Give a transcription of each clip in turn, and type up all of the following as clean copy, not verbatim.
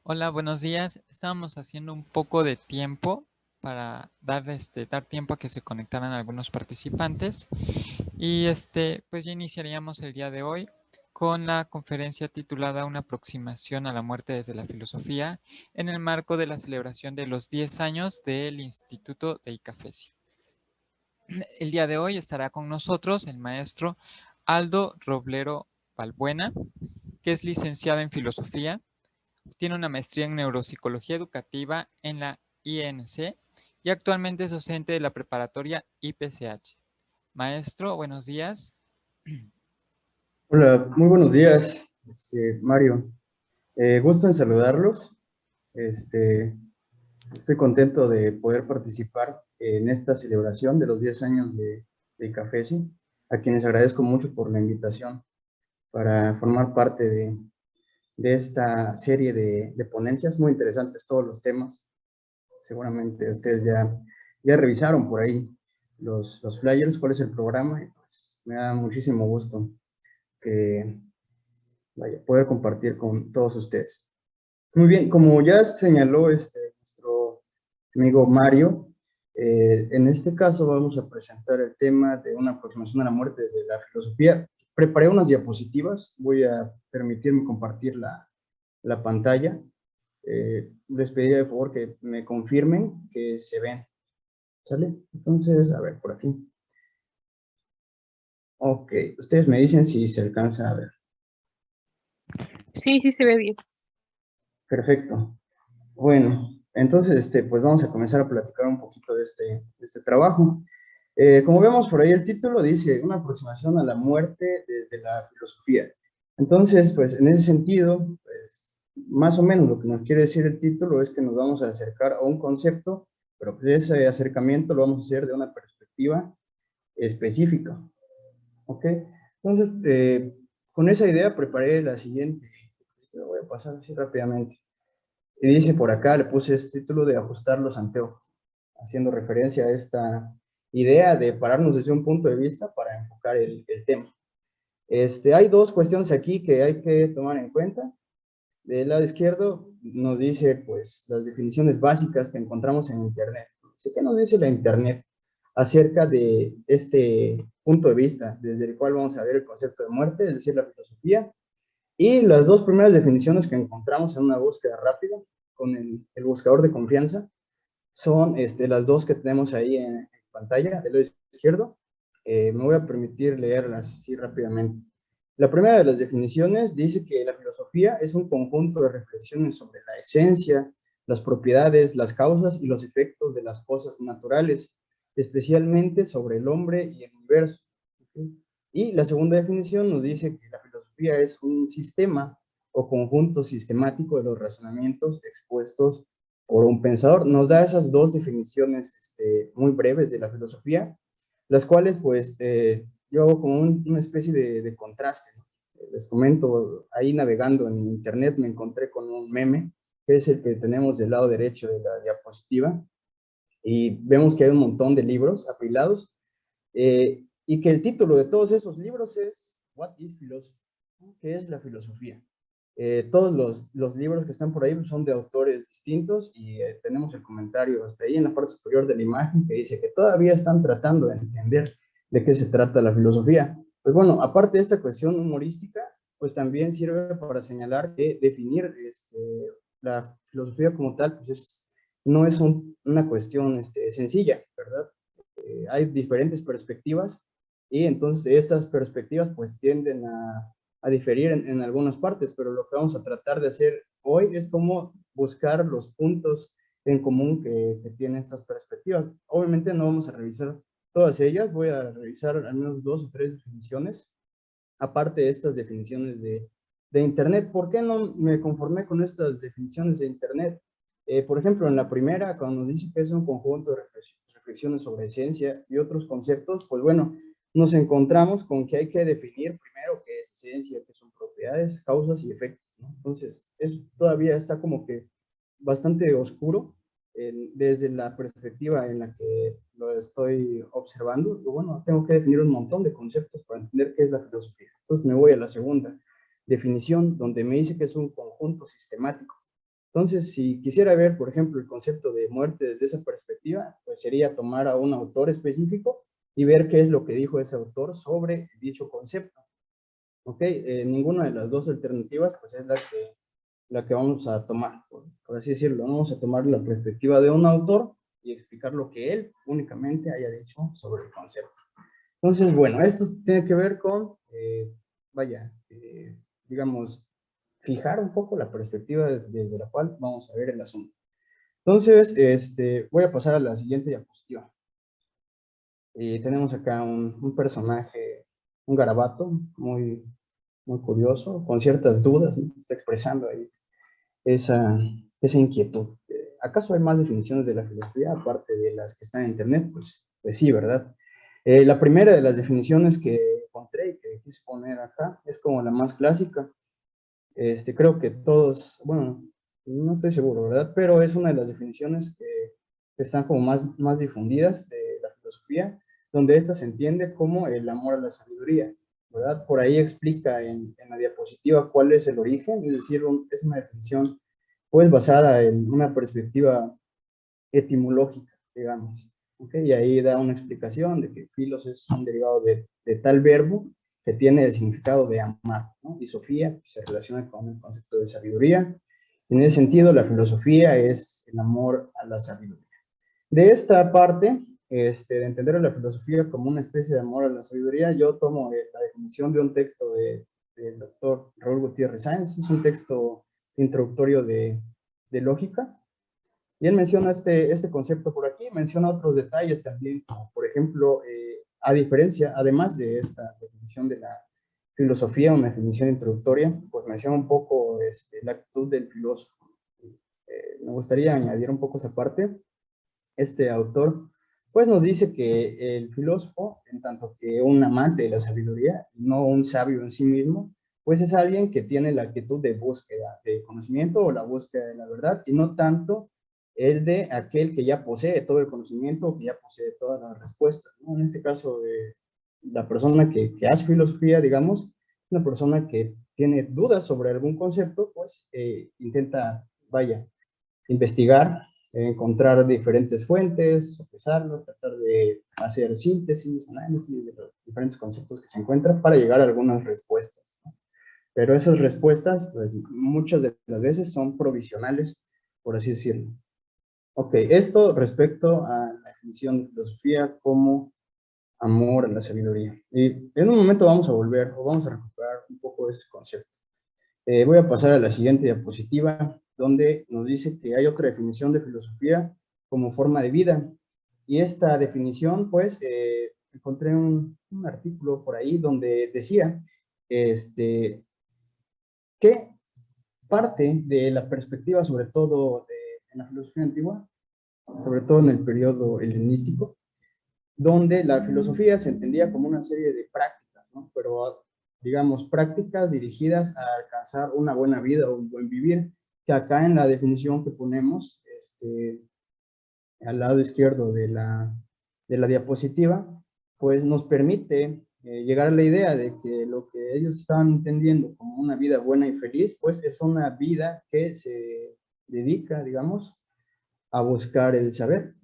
Hola, buenos días. Estábamos haciendo un poco de tiempo para dar tiempo a que se conectaran algunos participantes y pues ya iniciaríamos el día de hoy con la conferencia titulada Una aproximación a la muerte desde la filosofía en el marco de la celebración de los 10 años del Instituto de ICAFESI. El día de hoy estará con nosotros el maestro Aldo Roblero Balbuena, que es licenciado en filosofía. Tiene una maestría en neuropsicología educativa en la INC y actualmente es docente de la preparatoria IPCH. Maestro, buenos días. Hola, muy buenos días, Mario. Gusto en saludarlos. Este, Estoy contento de poder participar en esta celebración de los 10 años de Cafesi, a quienes agradezco mucho por la invitación para formar parte de esta serie de ponencias. Muy interesantes todos los temas. Seguramente ustedes ya revisaron por ahí los flyers, cuál es el programa, y pues me da muchísimo gusto que poder compartir con todos ustedes. Muy bien, como ya señaló nuestro amigo Mario, en este caso vamos a presentar el tema de una aproximación a la muerte de la filosofía. Preparé unas diapositivas, voy a permitirme compartir la pantalla. Les pediría de favor que me confirmen que se ven. ¿Sale? Entonces, a ver, por aquí. Ok, ustedes me dicen si se alcanza a ver. Sí, sí se ve bien. Perfecto. Bueno, entonces, pues vamos a comenzar a platicar un poquito de este trabajo. Como vemos por ahí, el título dice una aproximación a la muerte desde la filosofía. Entonces, pues en ese sentido, pues más o menos lo que nos quiere decir el título es que nos vamos a acercar a un concepto, pero pues ese acercamiento lo vamos a hacer de una perspectiva específica. ¿Ok? Entonces, con esa idea preparé la siguiente. Lo voy a pasar así rápidamente. Y dice por acá, le puse este título de ajustar los anteojos, haciendo referencia a esta idea de pararnos desde un punto de vista para enfocar el tema. Hay dos cuestiones aquí que hay que tomar en cuenta. Del lado izquierdo nos dice, pues, las definiciones básicas que encontramos en Internet. ¿Qué nos dice la Internet acerca de este punto de vista, desde el cual vamos a ver el concepto de muerte, es decir, la filosofía? Y las dos primeras definiciones que encontramos en una búsqueda rápida con el buscador de confianza son las dos que tenemos ahí en pantalla, del lado izquierdo. Me voy a permitir leerlas así rápidamente. La primera de las definiciones dice que la filosofía es un conjunto de reflexiones sobre la esencia, las propiedades, las causas y los efectos de las cosas naturales, especialmente sobre el hombre y el universo. ¿Okay? Y la segunda definición nos dice que la filosofía es un sistema o conjunto sistemático de los razonamientos expuestos por un pensador. Nos da esas dos definiciones muy breves de la filosofía, las cuales pues yo hago como una especie de contraste, ¿no? Les comento, ahí navegando en internet me encontré con un meme, que es el que tenemos del lado derecho de la diapositiva, y vemos que hay un montón de libros apilados, y que el título de todos esos libros es What is Philosophy? ¿Qué es la filosofía? Todos los libros que están por ahí son de autores distintos y tenemos el comentario hasta ahí en la parte superior de la imagen que dice que todavía están tratando de entender de qué se trata la filosofía. Pues bueno, aparte de esta cuestión humorística, pues también sirve para señalar que definir la filosofía como tal, pues no es una cuestión sencilla, ¿verdad? Hay diferentes perspectivas y entonces estas perspectivas pues tienden a diferir en algunas partes, pero lo que vamos a tratar de hacer hoy es cómo buscar los puntos en común que tienen estas perspectivas. Obviamente no vamos a revisar todas ellas, voy a revisar al menos dos o tres definiciones, aparte de estas definiciones de Internet. ¿Por qué no me conformé con estas definiciones de Internet? Por ejemplo, en la primera, cuando nos dice que es un conjunto de reflexiones sobre ciencia y otros conceptos, pues bueno, nos encontramos con que hay que definir primero qué es ciencia, qué son propiedades, causas y efectos, ¿no? Entonces, eso todavía está como que bastante oscuro desde la perspectiva en la que lo estoy observando. Y bueno, tengo que definir un montón de conceptos para entender qué es la filosofía. Entonces me voy a la segunda definición, donde me dice que es un conjunto sistemático. Entonces, si quisiera ver, por ejemplo, el concepto de muerte desde esa perspectiva, pues sería tomar a un autor específico y ver qué es lo que dijo ese autor sobre dicho concepto. ¿Ok? Ninguna de las dos alternativas, pues es la que vamos a tomar, por así decirlo. Vamos a tomar la perspectiva de un autor y explicar lo que él únicamente haya dicho sobre el concepto. Entonces, bueno, esto tiene que ver con, digamos, fijar un poco la perspectiva desde la cual vamos a ver el asunto. Entonces, voy a pasar a la siguiente diapositiva. Tenemos acá un personaje, un garabato muy, muy curioso, con ciertas dudas, ¿no? Está expresando ahí esa inquietud. ¿Acaso hay más definiciones de la filosofía aparte de las que están en internet? Pues sí, ¿verdad? La primera de las definiciones que encontré y que quise poner acá es como la más clásica. Creo que todos, bueno, no estoy seguro, ¿verdad? Pero es una de las definiciones que están como más difundidas de la filosofía, donde esta se entiende como el amor a la sabiduría, ¿verdad? Por ahí explica en la diapositiva cuál es el origen, es decir, es una definición pues basada en una perspectiva etimológica, digamos. ¿Okay? Y ahí da una explicación de que filos es un derivado de tal verbo que tiene el significado de amar, ¿no? Y Sofía se relaciona con el concepto de sabiduría. En ese sentido, la filosofía es el amor a la sabiduría. De esta parte, de entender a la filosofía como una especie de amor a la sabiduría, yo tomo la definición de un texto del doctor Raúl Gutiérrez Sáenz. Es un texto introductorio de lógica, y él menciona este concepto por aquí, menciona otros detalles también, como por ejemplo, además de esta definición de la filosofía, una definición introductoria, pues menciona un poco la actitud del filósofo. Me gustaría añadir un poco esa parte. Este autor, pues nos dice que el filósofo, en tanto que un amante de la sabiduría, no un sabio en sí mismo, pues es alguien que tiene la actitud de búsqueda de conocimiento o la búsqueda de la verdad, y no tanto el de aquel que ya posee todo el conocimiento o que ya posee todas las respuestas, ¿no? En este caso, la persona que hace filosofía, digamos, una persona que tiene dudas sobre algún concepto, pues intenta, investigar, encontrar diferentes fuentes, sopesarlos, tratar de hacer síntesis, análisis de los diferentes conceptos que se encuentran para llegar a algunas respuestas, ¿no? Pero esas respuestas, pues, muchas de las veces son provisionales, por así decirlo. Ok, esto respecto a la definición de filosofía como amor a la sabiduría. Y en un momento vamos a volver, o vamos a recuperar un poco este concepto. Voy a pasar a la siguiente diapositiva, donde nos dice que hay otra definición de filosofía como forma de vida. Y esta definición, pues, encontré un artículo por ahí donde decía que parte de la perspectiva, sobre todo en la filosofía antigua, sobre todo en el periodo helenístico, donde la filosofía se entendía como una serie de prácticas, ¿no? Pero, digamos, prácticas dirigidas a alcanzar una buena vida o un buen vivir, que acá en la definición que ponemos, al lado izquierdo de la diapositiva, pues nos permite llegar a la idea de que lo que ellos estaban entendiendo como una vida buena y feliz, pues es una vida que se dedica, digamos, a buscar el saber.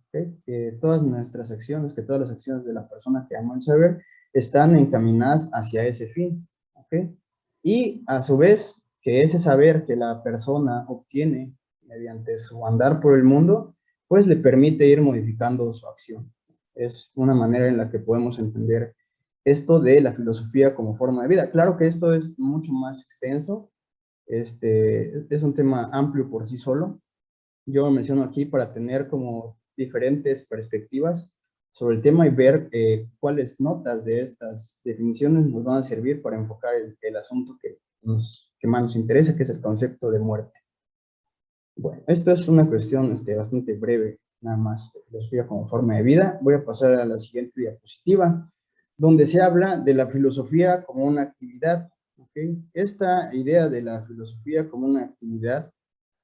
¿Okay? Que todas nuestras acciones, que todas las acciones de la persona que ama el saber están encaminadas hacia ese fin. ¿Okay? Y a su vez, que ese saber que la persona obtiene mediante su andar por el mundo, pues le permite ir modificando su acción. Es una manera en la que podemos entender esto de la filosofía como forma de vida. Claro que esto es mucho más extenso, es un tema amplio por sí solo. Yo lo menciono aquí para tener como diferentes perspectivas sobre el tema y ver cuáles notas de estas definiciones nos van a servir para enfocar el asunto que más nos interesa, que es el concepto de muerte. Bueno, esto es una cuestión bastante breve, nada más, de filosofía como forma de vida. Voy a pasar a la siguiente diapositiva, donde se habla de la filosofía como una actividad. ¿Okay? Esta idea de la filosofía como una actividad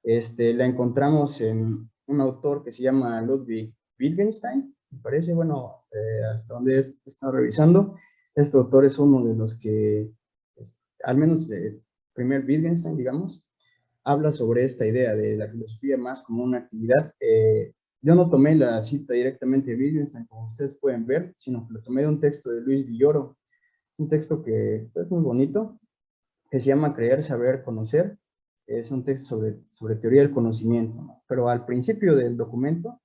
la encontramos en un autor que se llama Ludwig Wittgenstein, me parece, bueno, hasta donde he estado revisando, este autor es uno de los que, al menos el primer Wittgenstein, digamos, habla sobre esta idea de la filosofía más como una actividad. Yo no tomé la cita directamente de Wittgenstein, como ustedes pueden ver, sino que lo tomé de un texto de Luis Villoro. Es un texto que es muy bonito, que se llama Creer, Saber, Conocer. Es un texto sobre teoría del conocimiento, ¿no? Pero al principio del documento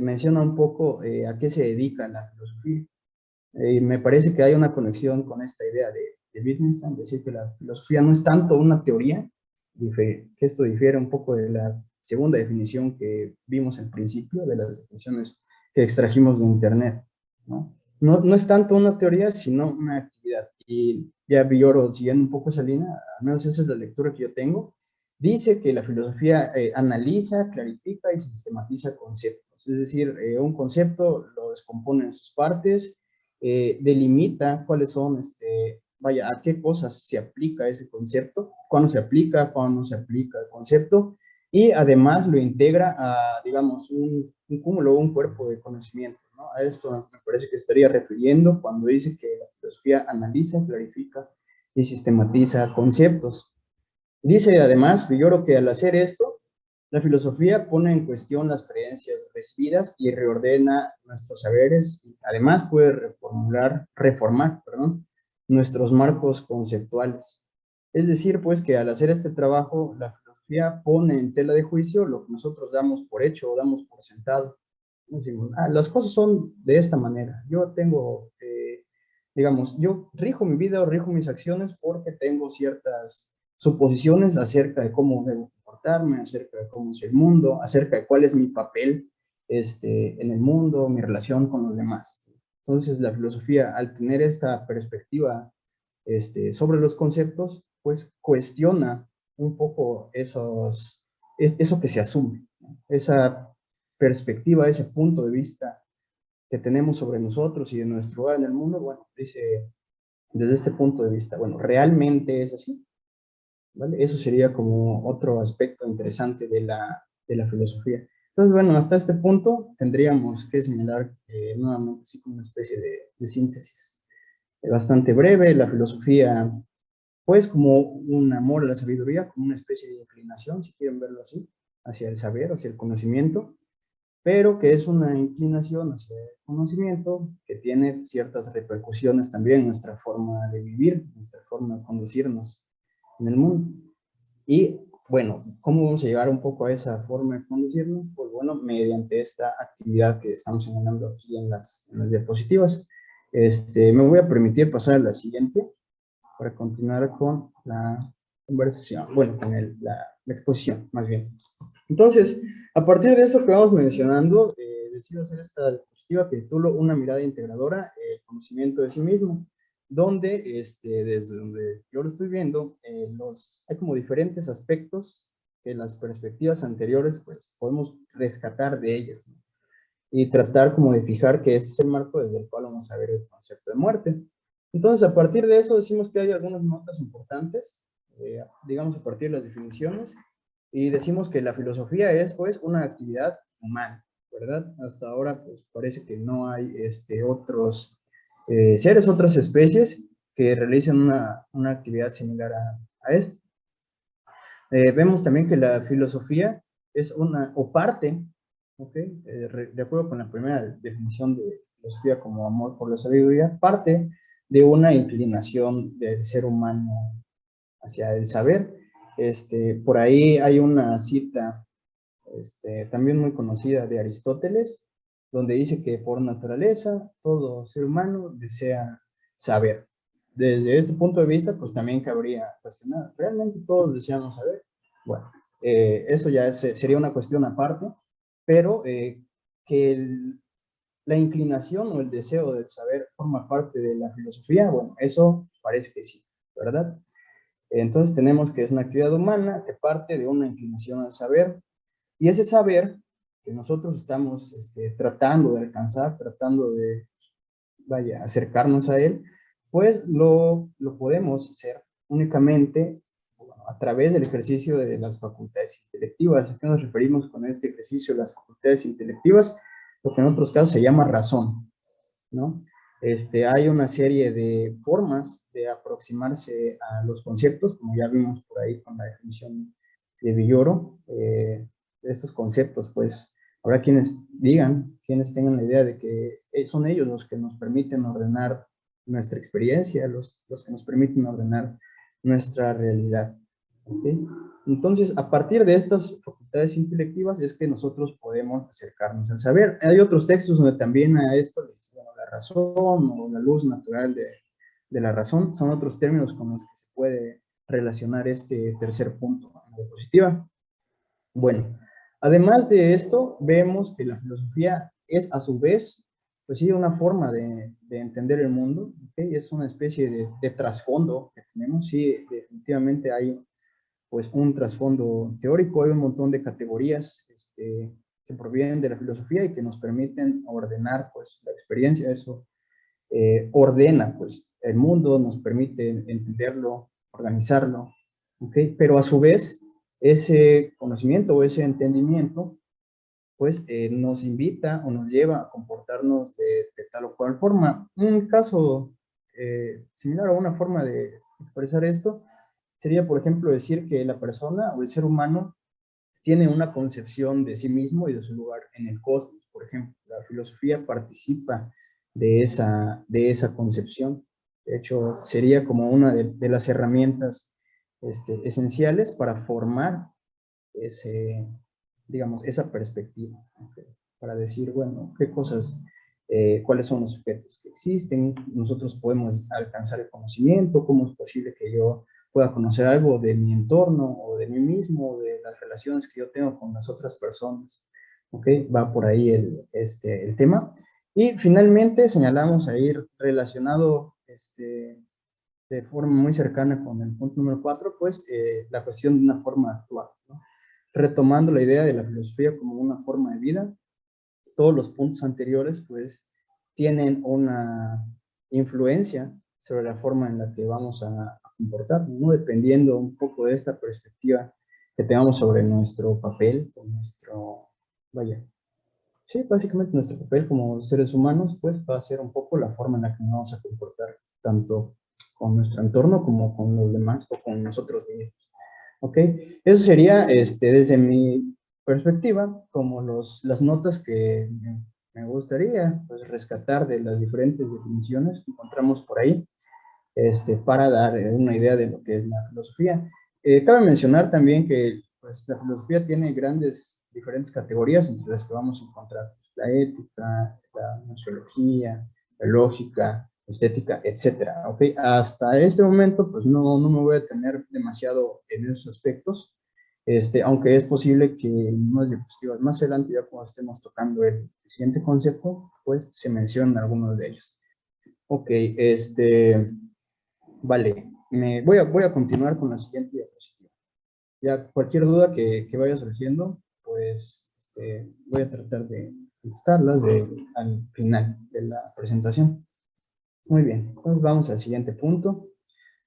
menciona un poco a qué se dedica la filosofía. Y me parece que hay una conexión con esta idea de Wittgenstein, decir que la filosofía no es tanto una teoría, que esto difiere un poco de la segunda definición que vimos al principio, de las definiciones que extrajimos de Internet, ¿no? No es tanto una teoría, sino una actividad. Y ya Villoro, siguiendo un poco esa línea, al menos esa es la lectura que yo tengo, dice que la filosofía analiza, clarifica y sistematiza conceptos. Es decir, un concepto lo descompone en sus partes, delimita cuáles son, vaya, a qué cosas se aplica ese concepto, cuándo se aplica, cuándo no se aplica el concepto, y además lo integra a, digamos, un cúmulo, un cuerpo de conocimiento, ¿no? A esto me parece que estaría refiriendo cuando dice que la filosofía analiza, clarifica y sistematiza conceptos. Dice además Villoro que al hacer esto, la filosofía pone en cuestión las creencias recibidas y reordena nuestros saberes. Además puede reformar, nuestros marcos conceptuales. Es decir, pues que al hacer este trabajo, la filosofía pone en tela de juicio lo que nosotros damos por hecho o damos por sentado. Decimos, las cosas son de esta manera. Yo tengo, digamos, yo rijo mi vida o rijo mis acciones porque tengo ciertas suposiciones acerca de cómo debo comportarme, acerca de cómo es el mundo, acerca de cuál es mi papel en el mundo, mi relación con los demás. Entonces, la filosofía, al tener esta perspectiva sobre los conceptos, pues cuestiona un poco eso que se asume, ¿no? Esa perspectiva, ese punto de vista que tenemos sobre nosotros y de nuestro lugar en el mundo. Bueno, dice, desde este punto de vista, bueno, ¿realmente es así? ¿Vale? Eso sería como otro aspecto interesante de la filosofía. Entonces, bueno, hasta este punto tendríamos que señalar nuevamente así como una especie de síntesis bastante breve. La filosofía, pues, como un amor a la sabiduría, como una especie de inclinación, si quieren verlo así, hacia el saber, hacia el conocimiento, pero que es una inclinación hacia el conocimiento que tiene ciertas repercusiones también en nuestra forma de vivir, nuestra forma de conducirnos en el mundo. Y bueno, ¿cómo vamos a llegar un poco a esa forma de conducirnos? Pues bueno, mediante esta actividad que estamos señalando aquí en las diapositivas. Me voy a permitir pasar a la siguiente para continuar con la conversación, bueno, con la exposición, más bien. Entonces, a partir de eso que vamos mencionando, decido hacer esta diapositiva que titulo Una mirada integradora, el conocimiento de sí mismo, donde, desde donde yo lo estoy viendo, hay como diferentes aspectos que las perspectivas anteriores, pues, podemos rescatar de ellas, ¿no? Y tratar como de fijar que este es el marco desde el cual vamos a ver el concepto de muerte. Entonces, a partir de eso, decimos que hay algunas notas importantes, digamos, a partir de las definiciones, y decimos que la filosofía es, pues, una actividad humana, ¿verdad? Hasta ahora, pues, parece que no hay otros seres, otras especies que realicen una actividad similar a esta. Vemos también que la filosofía es o parte, ¿ok? De acuerdo con la primera definición de filosofía como amor por la sabiduría, parte de una inclinación del ser humano hacia el saber. Por ahí hay una cita también muy conocida de Aristóteles, donde dice que por naturaleza todo ser humano desea saber. Desde este punto de vista, pues también cabría cuestionar, ¿realmente todos deseamos saber? Bueno, eso ya sería una cuestión aparte, pero que la inclinación o el deseo del saber forma parte de la filosofía, bueno, eso parece que sí, ¿verdad? Entonces tenemos que es una actividad humana que parte de una inclinación al saber, y ese saber que nosotros estamos tratando de alcanzar, tratando de, vaya, acercarnos a él, pues lo podemos hacer únicamente a través del ejercicio de las facultades intelectivas. ¿A qué nos referimos con este ejercicio de las facultades intelectivas? Lo que en otros casos se llama razón, ¿no? Hay una serie de formas de aproximarse a los conceptos, como ya vimos por ahí con la definición de Villoro. Estos conceptos, pues, habrá quienes digan, quienes tengan la idea de que son ellos los que nos permiten ordenar nuestra experiencia, los que nos permiten ordenar nuestra realidad. ¿Okay? Entonces, a partir de estas facultades intelectivas es que nosotros podemos acercarnos al saber. Hay otros textos donde también a esto le dicen la razón o la luz natural de la razón. Son otros términos con los que se puede relacionar este tercer punto, la diapositiva. Bueno, además de esto, vemos que la filosofía es a su vez, pues sí, una forma de entender el mundo, ¿okay? Es una especie de trasfondo que tenemos, sí, definitivamente hay pues un trasfondo teórico, hay un montón de categorías que provienen de la filosofía y que nos permiten ordenar pues la experiencia, eso ordena pues el mundo, nos permite entenderlo, organizarlo, ¿okay? Pero a su vez ese conocimiento o ese entendimiento pues nos invita o nos lleva a comportarnos de tal o cual forma. Un caso similar a una forma de expresar esto sería, por ejemplo, decir que la persona o el ser humano tiene una concepción de sí mismo y de su lugar en el cosmos. Por ejemplo, la filosofía participa de esa concepción. De hecho, sería como una de las herramientas esenciales para formar digamos, esa perspectiva, ¿okay? Para decir, bueno, qué cosas, cuáles son los objetos que existen, nosotros podemos alcanzar el conocimiento, cómo es posible que yo pueda conocer algo de mi entorno o de mí mismo, o de las relaciones que yo tengo con las otras personas, ¿ok? Va por ahí el tema. Y finalmente señalamos ahí relacionado de forma muy cercana con el punto número 4, pues la cuestión de una forma actual, ¿no? Retomando la idea de la filosofía como una forma de vida, todos los puntos anteriores pues tienen una influencia sobre la forma en la que vamos a comportarnos, ¿no? Dependiendo un poco de esta perspectiva que tengamos sobre nuestro papel, o nuestro, vaya, sí, básicamente nuestro papel como seres humanos, pues va a ser un poco la forma en la que nos vamos a comportar, tanto con nuestro entorno como con los demás o con nosotros mismos. ¿Ok? Eso sería, desde mi perspectiva, como las notas que me gustaría pues, rescatar de las diferentes definiciones que encontramos por ahí, para dar una idea de lo que es la filosofía. Cabe mencionar también que pues, la filosofía tiene diferentes categorías entre las que vamos a encontrar la ética, la sociología, la lógica, estética, etcétera. ¿Okay? Hasta este momento, pues no me voy a detener demasiado en esos aspectos, aunque es posible que en unas diapositivas más adelante, ya cuando estemos tocando el siguiente concepto, pues se mencionan algunos de ellos. Ok, vale, voy a continuar con la siguiente diapositiva. Ya cualquier duda que vaya surgiendo, pues voy a tratar de contestarlas al final de la presentación. Muy bien, entonces vamos al siguiente punto,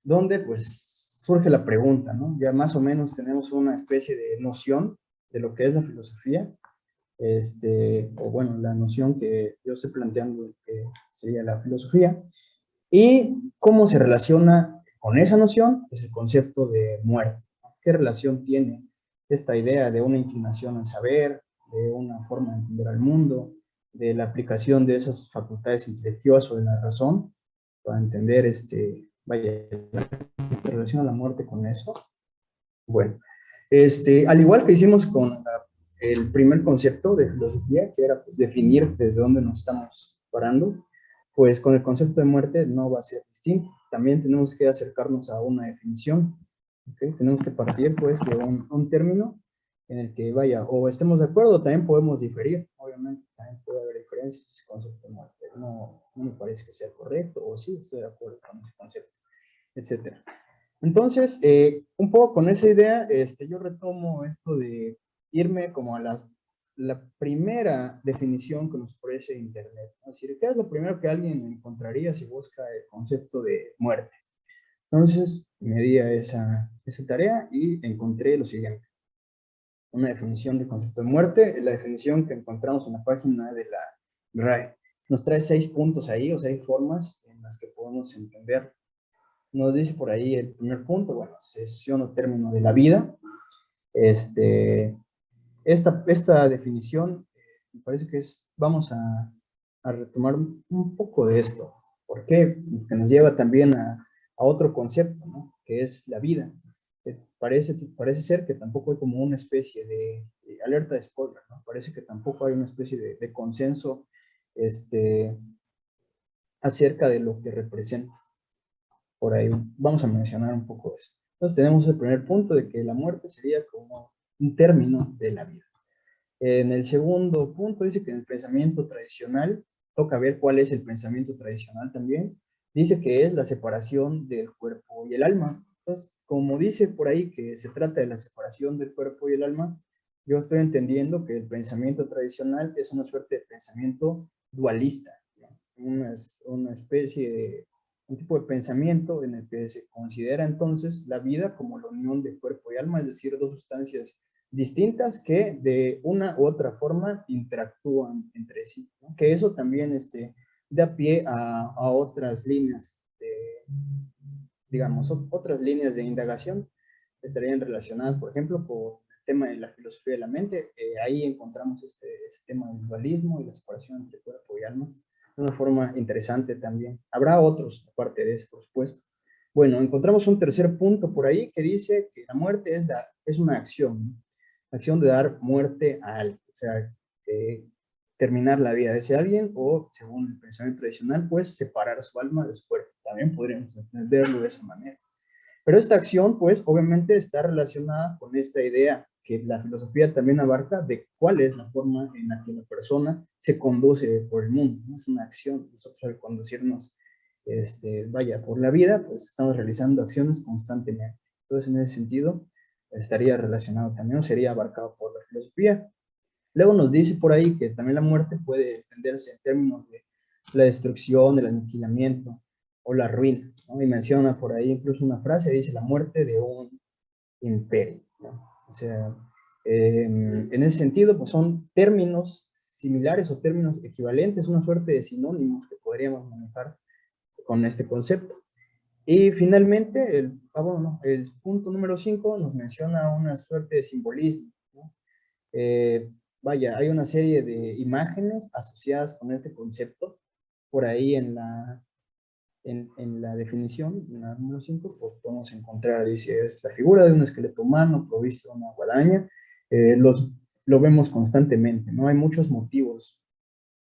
donde pues surge la pregunta, ¿no? Ya más o menos tenemos una especie de noción de lo que es la filosofía, o bueno, la noción que yo estoy planteando que sería la filosofía, y cómo se relaciona con esa noción es el concepto de muerte. ¿Qué relación tiene esta idea de una inclinación al saber, de una forma de entender al mundo, de la aplicación de esas facultades intelectivas o de la razón para entender vaya, la relación a la muerte con eso? Bueno, al igual que hicimos con el primer concepto de filosofía, que era pues, definir desde dónde nos estamos parando, pues con el concepto de muerte no va a ser distinto. También tenemos que acercarnos a una definición, ¿okay? Tenemos que partir pues de un término en el que vaya, o estemos de acuerdo, también podemos diferir, obviamente, también puede haber diferencias en ese concepto de muerte. No me parece que sea correcto, o sí, estoy de acuerdo con ese concepto, etcétera. Entonces, un poco con esa idea, yo retomo esto de irme como a la primera definición que nos ofrece Internet. Es decir, ¿qué es lo primero que alguien encontraría si busca el concepto de muerte? Entonces, me di a esa tarea y encontré lo siguiente. Una definición de concepto de muerte, la definición que encontramos en la página de la RAE. Nos trae 6 puntos ahí, o 6 formas en las que podemos entender. Nos dice por ahí el primer punto, bueno, cesión o término de la vida. Esta definición, me parece que vamos a retomar un poco de esto. ¿Por qué? Que nos lleva también a otro concepto, ¿no? Que es la vida. Parece ser que tampoco hay como una especie de alerta de spoiler, ¿no? Parece que tampoco hay una especie de consenso acerca de lo que representa. Por ahí vamos a mencionar un poco eso. Entonces tenemos el primer punto de que la muerte sería como un término de la vida. En el segundo punto dice que en el pensamiento tradicional, toca ver cuál es el pensamiento tradicional también, dice que es la separación del cuerpo y el alma. Entonces, como dice por ahí que se trata de la separación del cuerpo y el alma, yo estoy entendiendo que el pensamiento tradicional es una suerte de pensamiento dualista, ¿no? Una especie de, un tipo de pensamiento en el que se considera entonces la vida como la unión de cuerpo y alma, es decir, dos sustancias distintas que de una u otra forma interactúan entre sí, ¿no? Que eso también da pie a otras líneas, digamos, otras líneas de indagación que estarían relacionadas, por ejemplo, con el tema de la filosofía de la mente. Ahí encontramos este tema del dualismo y la separación entre cuerpo y alma de una forma interesante también. Habrá otros, aparte de eso, por supuesto. Bueno, encontramos un tercer punto por ahí que dice que la muerte es una acción, ¿no? Acción de dar muerte a alguien, o sea, terminar la vida de ese alguien o, según el pensamiento tradicional, pues separar su alma de su cuerpo. También podríamos entenderlo de esa manera. Pero esta acción, pues, obviamente está relacionada con esta idea que la filosofía también abarca de cuál es la forma en la que la persona se conduce por el mundo, ¿no? Es una acción. Nosotros al conducirnos, vaya, por la vida, pues estamos realizando acciones constantemente. Entonces, en ese sentido, estaría relacionado también, o sería abarcado por la filosofía. Luego nos dice por ahí que también la muerte puede entenderse en términos de la destrucción, el aniquilamiento o la ruina, ¿no? Y menciona por ahí incluso una frase, dice la muerte de un imperio, ¿no? O sea, en ese sentido, pues son términos similares o términos equivalentes, una suerte de sinónimos que podríamos manejar con este concepto. Y finalmente, el punto número 5 nos menciona una suerte de simbolismo, ¿no? Vaya, hay una serie de imágenes asociadas con este concepto. Por ahí en la definición, en la número 5, pues podemos encontrar, dice, es la figura de un esqueleto humano provisto de una guadaña. Lo vemos constantemente, ¿no? Hay muchos motivos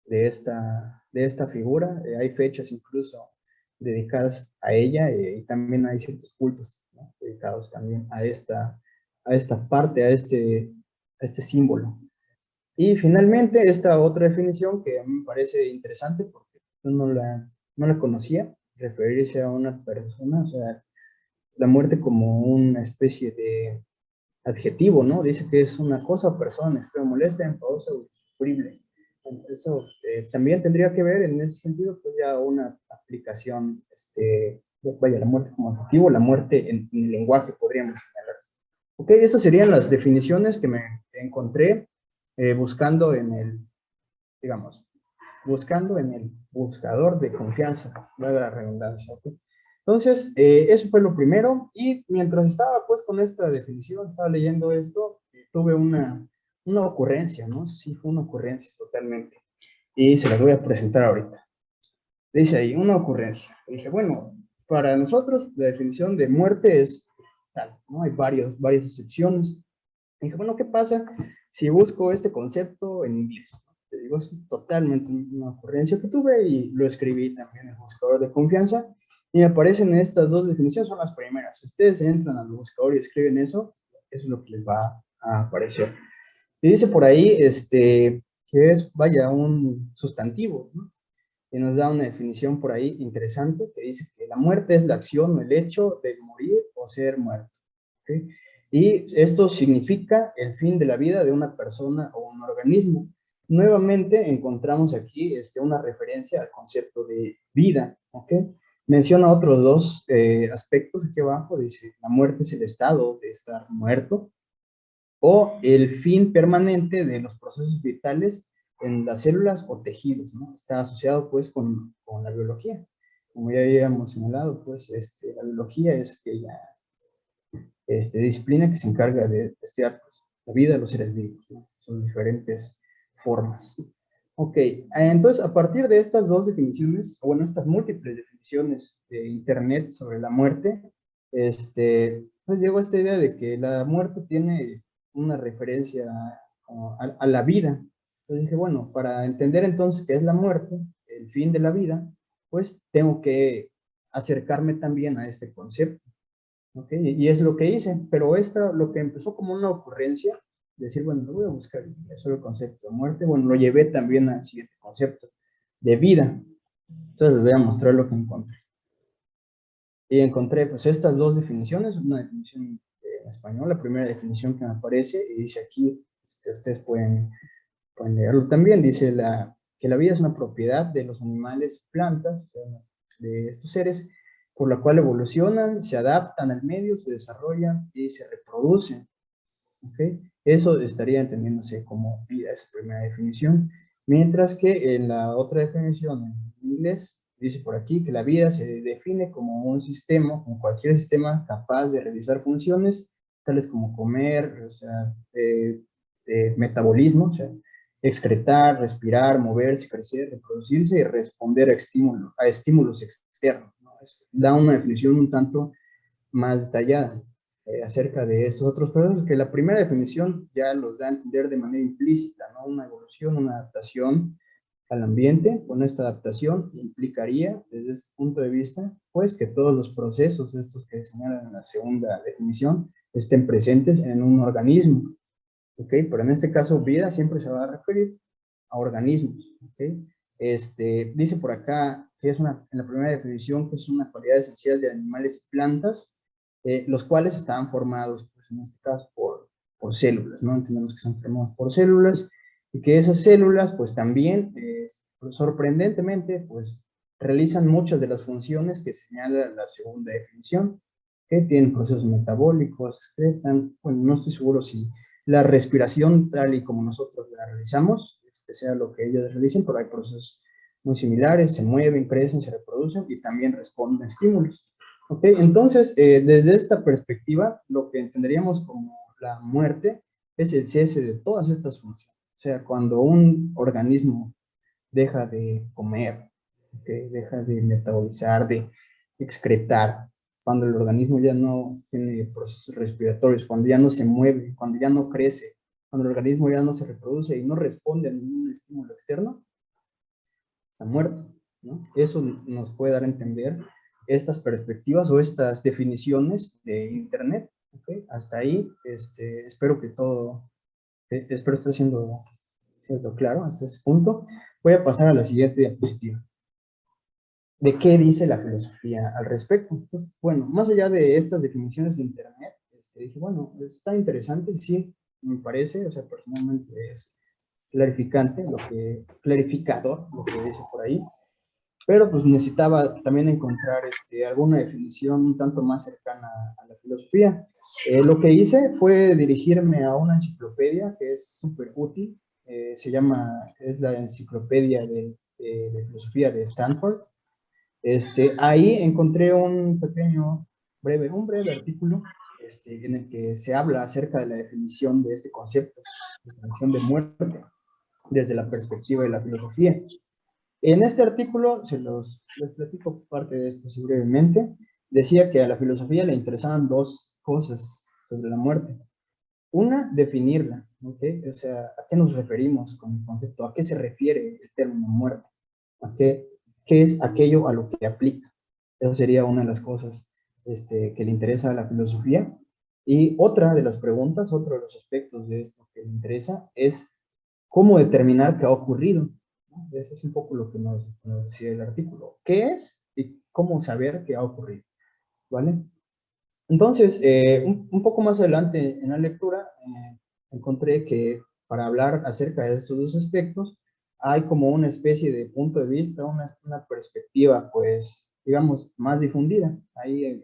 de esta figura. Hay fechas incluso dedicadas a ella, y también hay ciertos cultos, ¿no? Dedicados también a esta parte, a este símbolo. Y finalmente, esta otra definición que a mí me parece interesante porque yo no la conocía, referirse a una persona, o sea, la muerte como una especie de adjetivo, ¿no? Dice que es una cosa o persona extrema molesta, enfadosa o insufrible. Eso también tendría que ver en ese sentido, pues ya una aplicación, vaya, la muerte como adjetivo, la muerte en el lenguaje, podríamos señalar. Ok, esas serían las definiciones que me encontré buscando digamos, buscando en el buscador de confianza, valga la redundancia. ¿Ok? Entonces, eso fue lo primero, y mientras estaba pues con esta definición, estaba leyendo esto, tuve una ocurrencia, ¿no? Sí, fue una ocurrencia totalmente, y se las voy a presentar ahorita. Dice ahí, una ocurrencia. Y dije, bueno, para nosotros la definición de muerte es tal, ¿no? Hay varias excepciones. Y dije, bueno, ¿qué pasa si busco este concepto en inglés? Te digo, es totalmente una ocurrencia que tuve y lo escribí también en el buscador de confianza y me aparecen estas dos definiciones, son las primeras. Si ustedes entran al buscador y escriben eso es lo que les va a aparecer. Y dice por ahí, que es, vaya, un sustantivo, ¿no? Y nos da una definición por ahí interesante que dice que la muerte es la acción o el hecho de morir o ser muerto. ¿Okay? Y esto significa el fin de la vida de una persona o un organismo. Nuevamente encontramos aquí una referencia al concepto de vida. ¿Okay? Menciona otros dos aspectos aquí abajo. Dice, la muerte es el estado de estar muerto o el fin permanente de los procesos vitales en las células o tejidos, ¿no? Está asociado pues con la biología. Como ya habíamos señalado, pues la biología es aquella disciplina que se encarga de estudiar pues, la vida de los seres vivos, ¿no? Sus diferentes formas. Ok, entonces a partir de estas dos definiciones, o bueno, estas múltiples definiciones de Internet sobre la muerte, pues llegó a esta idea de que la muerte tiene una referencia a la vida. Entonces dije, bueno, para entender entonces qué es la muerte, el fin de la vida, pues tengo que acercarme también a este concepto. ¿Okay? Y es lo que hice, pero lo que empezó como una ocurrencia, decir, bueno, lo voy a buscar, eso es el concepto de muerte, bueno, lo llevé también al siguiente concepto, de vida. Entonces les voy a mostrar lo que encontré. Y encontré pues estas dos definiciones, una definición en español, la primera definición que me aparece, y dice aquí, ustedes pueden leerlo también, dice que la vida es una propiedad de los animales, plantas, o sea, de estos seres, por la cual evolucionan, se adaptan al medio, se desarrollan y se reproducen. ¿Okay? Eso estaría entendiéndose como vida, esa primera definición. Mientras que en la otra definición en inglés, dice por aquí que la vida se define como un sistema, como cualquier sistema capaz de realizar funciones, tales como comer, o sea, metabolismo, o sea, excretar, respirar, moverse, crecer, reproducirse y responder a estímulos externos, ¿no? Da una definición un tanto más detallada acerca de estos otros procesos, que la primera definición ya los da a entender de manera implícita, ¿no? Una evolución, una adaptación al ambiente. Con esta adaptación implicaría, desde este punto de vista, pues que todos los procesos, estos que señalan en la segunda definición, estén presentes en un organismo, ¿ok? Pero en este caso, vida siempre se va a referir a organismos, ¿ok? Dice por acá que es en la primera definición, que es una cualidad esencial de animales y plantas, los cuales estaban formados, pues en este caso, por células, ¿no? Entendemos que son formados por células, y que esas células, pues también, sorprendentemente, pues realizan muchas de las funciones que señala la segunda definición, que tienen procesos metabólicos, excretan, bueno, no estoy seguro si la respiración tal y como nosotros la realizamos, sea lo que ellos realicen, pero hay procesos muy similares, se mueven, crecen, se reproducen y también responden a estímulos. ¿Ok? Entonces, desde esta perspectiva, lo que entenderíamos como la muerte es el cese de todas estas funciones. O sea, cuando un organismo deja de comer, ¿okay? Deja de metabolizar, de excretar, cuando el organismo ya no tiene procesos respiratorios, cuando ya no se mueve, cuando ya no crece, cuando el organismo ya no se reproduce y no responde a ningún estímulo externo, está muerto, ¿no? Eso nos puede dar a entender estas perspectivas o estas definiciones de Internet. ¿Okay? Hasta ahí, espero que espero estar siendo claro hasta ese punto. Voy a pasar a la siguiente diapositiva. ¿De qué dice la filosofía al respecto? Entonces, bueno, más allá de estas definiciones de Internet, dije, bueno, está interesante, sí, me parece, o sea, personalmente es clarificador, lo que dice por ahí, pero pues necesitaba también encontrar alguna definición un tanto más cercana a la filosofía. Lo que hice fue dirigirme a una enciclopedia que es súper útil, es la enciclopedia de filosofía de Stanford. Ahí encontré un breve artículo en el que se habla acerca de la definición de este concepto, definición de muerte, desde la perspectiva de la filosofía. En este artículo, les platico parte de esto así brevemente, decía que a la filosofía le interesaban dos cosas sobre la muerte. Una, definirla, ¿ok? O sea, ¿a qué nos referimos con el concepto? ¿A qué se refiere el término muerte? ¿Qué es aquello a lo que aplica? Eso sería una de las cosas que le interesa a la filosofía. Y otra de las preguntas, otro de los aspectos de esto que le interesa es cómo determinar qué ha ocurrido. ¿No? Eso es un poco lo que nos decía el artículo. ¿Qué es y cómo saber qué ha ocurrido? ¿Vale? Entonces, un poco más adelante en la lectura, encontré que para hablar acerca de esos dos aspectos, hay como una especie de punto de vista, una perspectiva, pues, digamos, más difundida. Ahí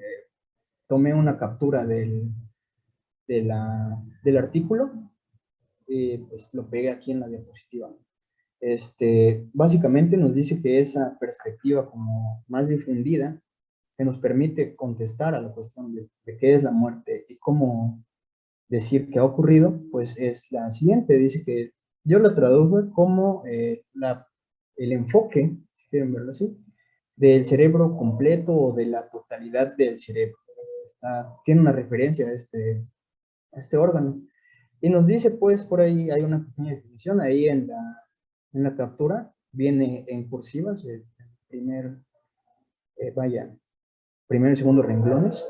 tomé una captura del artículo y pues lo pegué aquí en la diapositiva. Básicamente nos dice que esa perspectiva como más difundida que nos permite contestar a la cuestión de qué es la muerte y cómo decir que ha ocurrido, pues es la siguiente. Dice que yo la traduje como el enfoque, si quieren verlo así, del cerebro completo o de la totalidad del cerebro. Tiene una referencia a este órgano. Y nos dice, pues, por ahí hay una pequeña definición, ahí en la captura, viene en cursivas, el primer, primero y segundo renglones,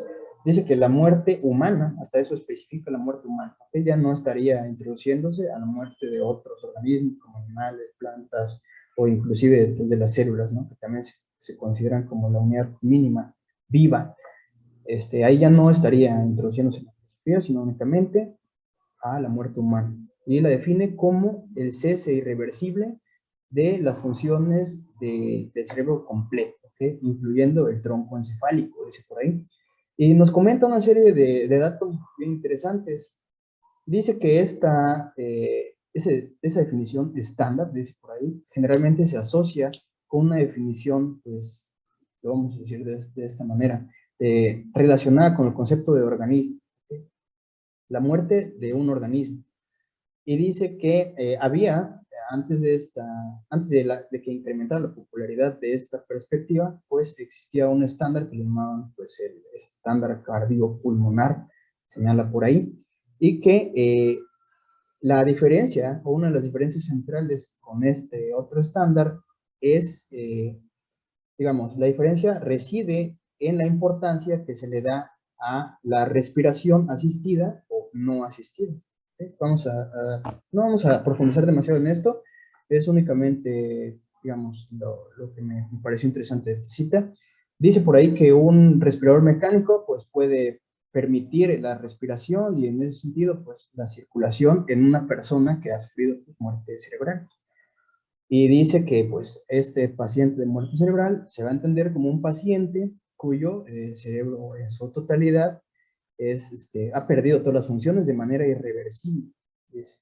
dice que la muerte humana, hasta eso especifica la muerte humana, que ya no estaría introduciéndose a la muerte de otros organismos como animales, plantas o inclusive de las células, ¿no? Que también se consideran como la unidad mínima viva. Ahí ya no estaría introduciéndose en la filosofía, sino únicamente a la muerte humana. Y la define como el cese irreversible de las funciones del cerebro completo, ¿okay? Incluyendo el tronco encefálico, dice por ahí. Y nos comenta una serie de datos bien interesantes. Dice que esa definición estándar, dice por ahí, generalmente se asocia con una definición, pues, lo vamos a decir de esta manera, relacionada con el concepto de organismo, ¿okay? La muerte de un organismo. Y dice que antes de que incrementara la popularidad de esta perspectiva, pues existía un estándar que llamaban pues el estándar cardiopulmonar, señala por ahí, y que la diferencia, o una de las diferencias centrales con este otro estándar es, digamos, la diferencia reside en la importancia que se le da a la respiración asistida o no asistida. ¿Sí? No vamos a profundizar demasiado en esto, es únicamente, digamos, lo que me pareció interesante de esta cita. Dice por ahí que un respirador mecánico pues puede permitir la respiración y en ese sentido pues la circulación en una persona que ha sufrido pues, muerte cerebral. Y dice que pues este paciente de muerte cerebral se va a entender como un paciente cuyo cerebro en su totalidad ha perdido todas las funciones de manera irreversible. Dice.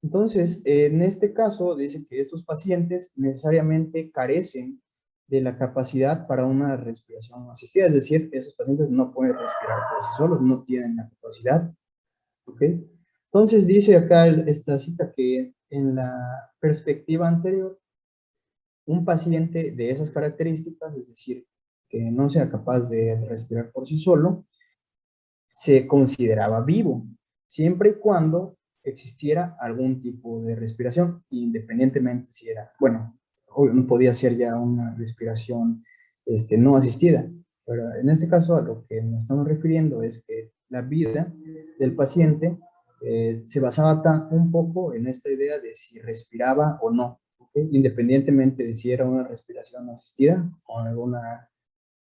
Entonces, en este caso, dice que estos pacientes necesariamente carecen de la capacidad para una respiración asistida, es decir, esos pacientes no pueden respirar por sí solos, no tienen la capacidad. ¿Ok? Entonces dice acá esta cita que en la perspectiva anterior, un paciente de esas características, es decir, que no sea capaz de respirar por sí solo, se consideraba vivo, siempre y cuando existiera algún tipo de respiración, independientemente si era, bueno, obvio, no podía ser ya una respiración no asistida, pero en este caso a lo que nos estamos refiriendo es que la vida del paciente se basaba un poco en esta idea de si respiraba o no, ¿okay? Independientemente de si era una respiración asistida o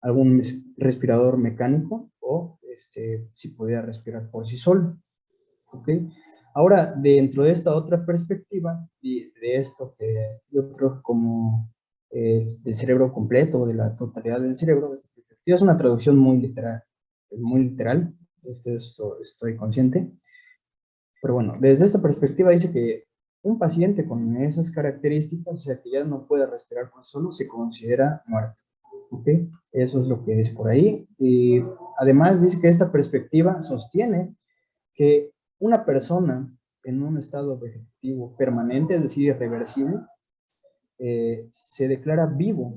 algún respirador mecánico o si podía respirar por sí solo. ¿Okay? Ahora, dentro de esta otra perspectiva, y de esto que yo creo como del cerebro completo, de la totalidad del cerebro, esta perspectiva es una traducción muy literal, estoy consciente, pero bueno, desde esta perspectiva dice que un paciente con esas características, o sea, que ya no puede respirar por sí solo, se considera muerto. ¿Ok? Eso es lo que dice por ahí. Y además dice que esta perspectiva sostiene que una persona en un estado vegetativo permanente, es decir, irreversible, se declara vivo,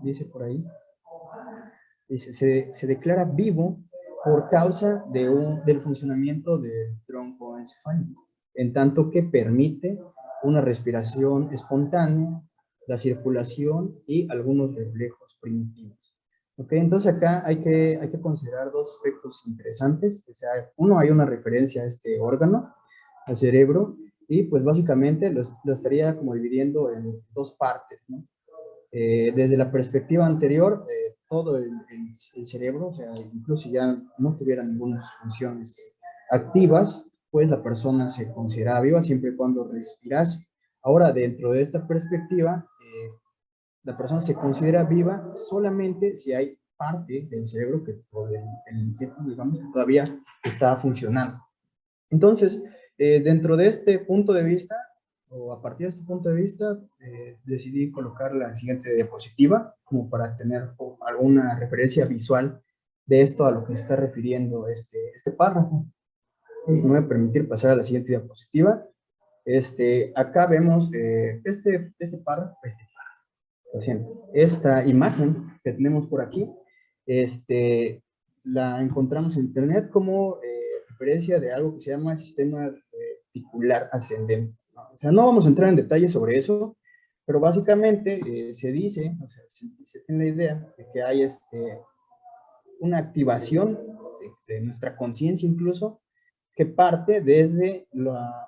dice por ahí. Dice, se declara vivo por causa del funcionamiento del tronco encefálico, en tanto que permite una respiración espontánea, la circulación y algunos reflejos primitivos. ¿Ok? Entonces acá hay que considerar dos aspectos interesantes. O sea, uno, hay una referencia a este órgano, al cerebro, y pues básicamente lo estaría como dividiendo en dos partes, ¿no? Desde la perspectiva anterior, todo el cerebro, o sea, incluso si ya no tuviera ninguna funciones activas, pues la persona se considera viva siempre y cuando respirase. Ahora, dentro de esta perspectiva, la persona se considera viva solamente si hay parte del cerebro que, o del círculo, digamos, que todavía está funcionando. Entonces, dentro de este punto de vista, o a partir de este punto de vista, decidí colocar la siguiente diapositiva como para tener alguna referencia visual de esto a lo que se está refiriendo este párrafo. Entonces, me voy a permitir pasar a la siguiente diapositiva. Acá vemos este párrafo, lo siento, esta imagen que tenemos por aquí, la encontramos en internet como referencia de algo que se llama sistema reticular ascendente, ¿no? O sea, no vamos a entrar en detalles sobre eso, pero básicamente se dice, o sea, se tiene la idea de que hay una activación de nuestra conciencia incluso, que parte desde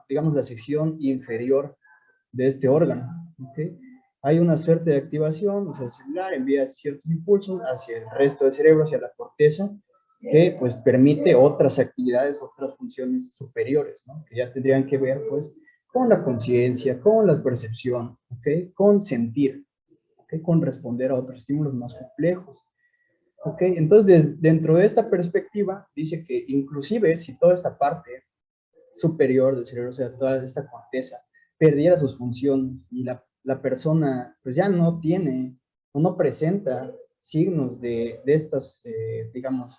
digamos, la sección inferior de este órgano, ¿okay? Hay una suerte de activación, o sea, el celular envía ciertos impulsos hacia el resto del cerebro, hacia la corteza, que pues permite otras actividades, otras funciones superiores, ¿no? Que ya tendrían que ver pues con la conciencia, con la percepción, ¿okay? Con sentir, ¿okay? Con responder a otros estímulos más complejos. Ok, entonces dentro de esta perspectiva dice que inclusive si toda esta parte superior del cerebro, o sea, toda esta corteza, perdiera sus funciones y la persona pues ya no tiene o no presenta signos de estas, digamos,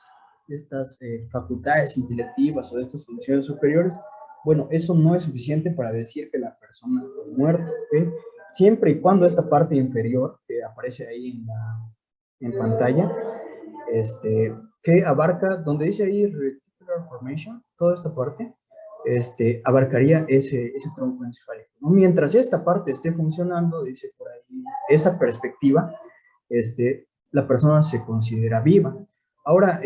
de estas facultades intelectivas o de estas funciones superiores, bueno, eso no es suficiente para decir que la persona ha muerto, ¿ok? Siempre y cuando esta parte inferior que aparece ahí en pantalla, que abarca, donde dice ahí reticular formation, toda esta parte, abarcaría ese tronco encefálico, ¿no? Mientras esta parte esté funcionando, dice por ahí, esa perspectiva, la persona se considera viva. Ahora,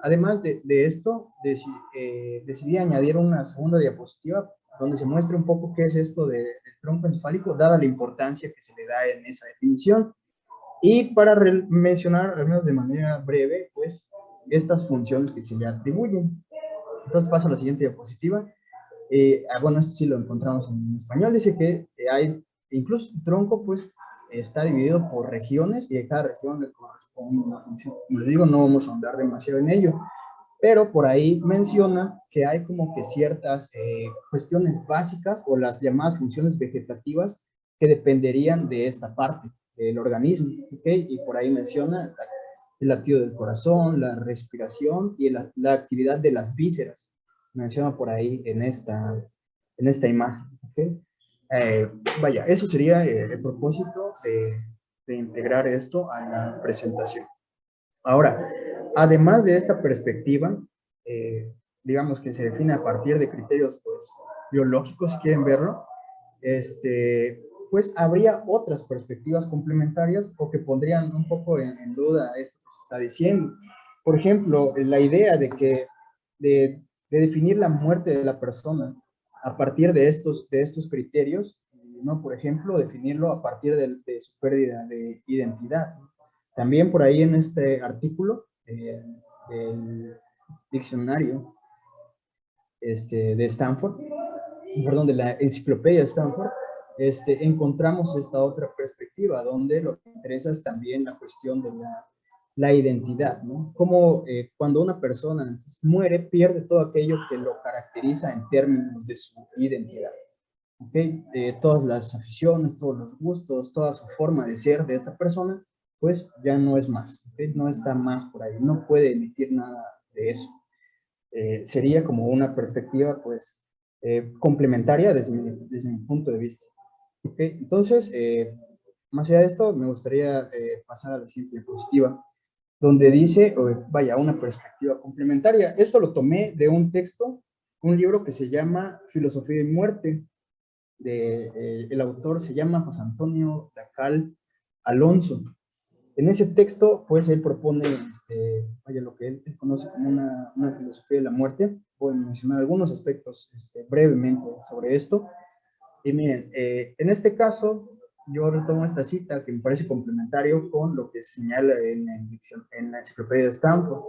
además de esto, decidí añadir una segunda diapositiva donde se muestre un poco qué es esto del tronco encefálico, dada la importancia que se le da en esa definición. Y para mencionar, al menos de manera breve, pues, estas funciones que se le atribuyen. Entonces paso a la siguiente diapositiva. Bueno, esto sí lo encontramos en español. Dice que hay, incluso el tronco, pues, está dividido por regiones y a cada región le corresponde una función. Como les digo, no vamos a ahondar demasiado en ello, pero por ahí menciona que hay como que ciertas cuestiones básicas o las llamadas funciones vegetativas que dependerían de esta parte del organismo, ¿ok? Y por ahí menciona el latido del corazón, la respiración y la actividad de las vísceras. Menciona por ahí en esta imagen, ¿ok? Vaya, eso sería el propósito de integrar esto a la presentación. Ahora, además de esta perspectiva, digamos que se define a partir de criterios pues, biológicos, si quieren verlo, pues habría otras perspectivas complementarias o que pondrían un poco en duda esto que se está diciendo. Por ejemplo, la idea de definir la muerte de la persona a partir de estos criterios, ¿no? Por ejemplo, definirlo a partir de su pérdida de identidad. También por ahí en este artículo del diccionario de Stanford, perdón, de la enciclopedia de Stanford, encontramos esta otra perspectiva donde lo que interesa es también la cuestión de la identidad, ¿no? Como cuando una persona entonces, muere, pierde todo aquello que lo caracteriza en términos de su identidad. ¿Okay? Todas las aficiones, todos los gustos, toda su forma de ser de esta persona, pues ya no es más, ¿okay? No está más por ahí, no puede emitir nada de eso. Sería como una perspectiva, pues, complementaria desde mi punto de vista. ¿Okay? Entonces, más allá de esto, me gustaría pasar a la siguiente diapositiva, donde dice, vaya, una perspectiva complementaria. Esto lo tomé de un texto, un libro que se llama Filosofía y Muerte, el autor se llama José Antonio Dacal Alonso. En ese texto, pues, él propone, vaya, lo que él conoce como una filosofía de la muerte. Voy a mencionar algunos aspectos brevemente sobre esto. Y miren, en este caso, yo retomo esta cita que me parece complementario con lo que se señala en la enciclopedia de Stanford.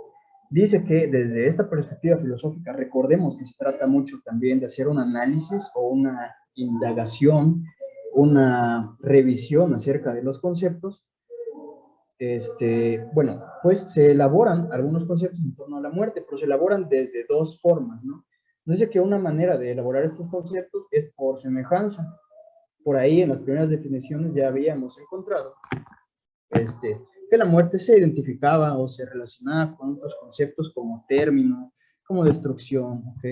Dice que desde esta perspectiva filosófica, recordemos que se trata mucho también de hacer un análisis o una indagación, una revisión acerca de los conceptos. Bueno, pues se elaboran algunos conceptos en torno a la muerte, pero se elaboran desde dos formas, ¿no? Dice que una manera de elaborar estos conceptos es por semejanza. por ahí en las primeras definiciones ya habíamos encontrado que la muerte se identificaba o se relacionaba con otros conceptos como término, como destrucción, ¿ok?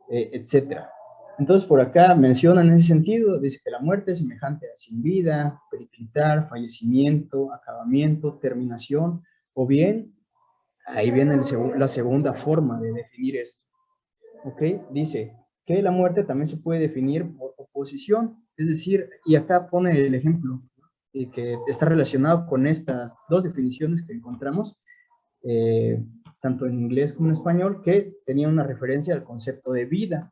Etcétera. Entonces, por acá menciona en ese sentido, dice que la muerte es semejante a sin vida, periclitar, fallecimiento, acabamiento, terminación, o bien, ahí viene la segunda forma de definir esto, ¿ok? Dice que la muerte también se puede definir por oposición, es decir, y acá pone el ejemplo, que está relacionado con estas dos definiciones que encontramos, eh, tanto en inglés como en español, que tenía una referencia al concepto de vida,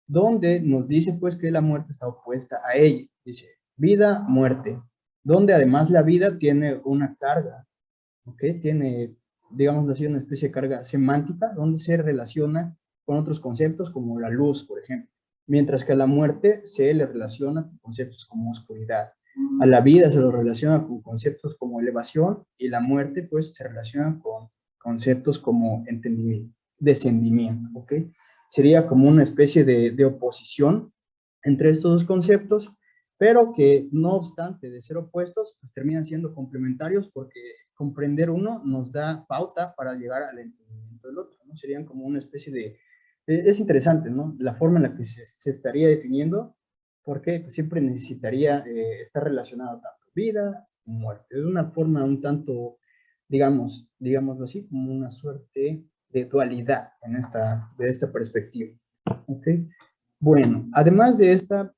donde nos dice pues que la muerte está opuesta a ella. Dice, vida, muerte, donde además la vida tiene una carga, ¿ok? Tiene, digamos así, una especie de carga semántica, donde se relaciona con otros conceptos como la luz, por ejemplo, mientras que a la muerte se le relaciona con conceptos como oscuridad. A la vida se lo relaciona con conceptos como elevación y la muerte pues se relaciona con conceptos como entendimiento, descendimiento, ¿ok? Sería como una especie de oposición entre estos dos conceptos, pero que no obstante de ser opuestos, pues terminan siendo complementarios porque comprender uno nos da pauta para llegar al entendimiento del otro, ¿no? Serían como una especie de... Es interesante, ¿no? La forma en la que se estaría definiendo, porque pues, siempre necesitaría estar relacionado tanto vida y muerte. Es una forma un tanto, digámoslo así, como una suerte de dualidad de esta perspectiva. ¿Ok? Bueno, además de esta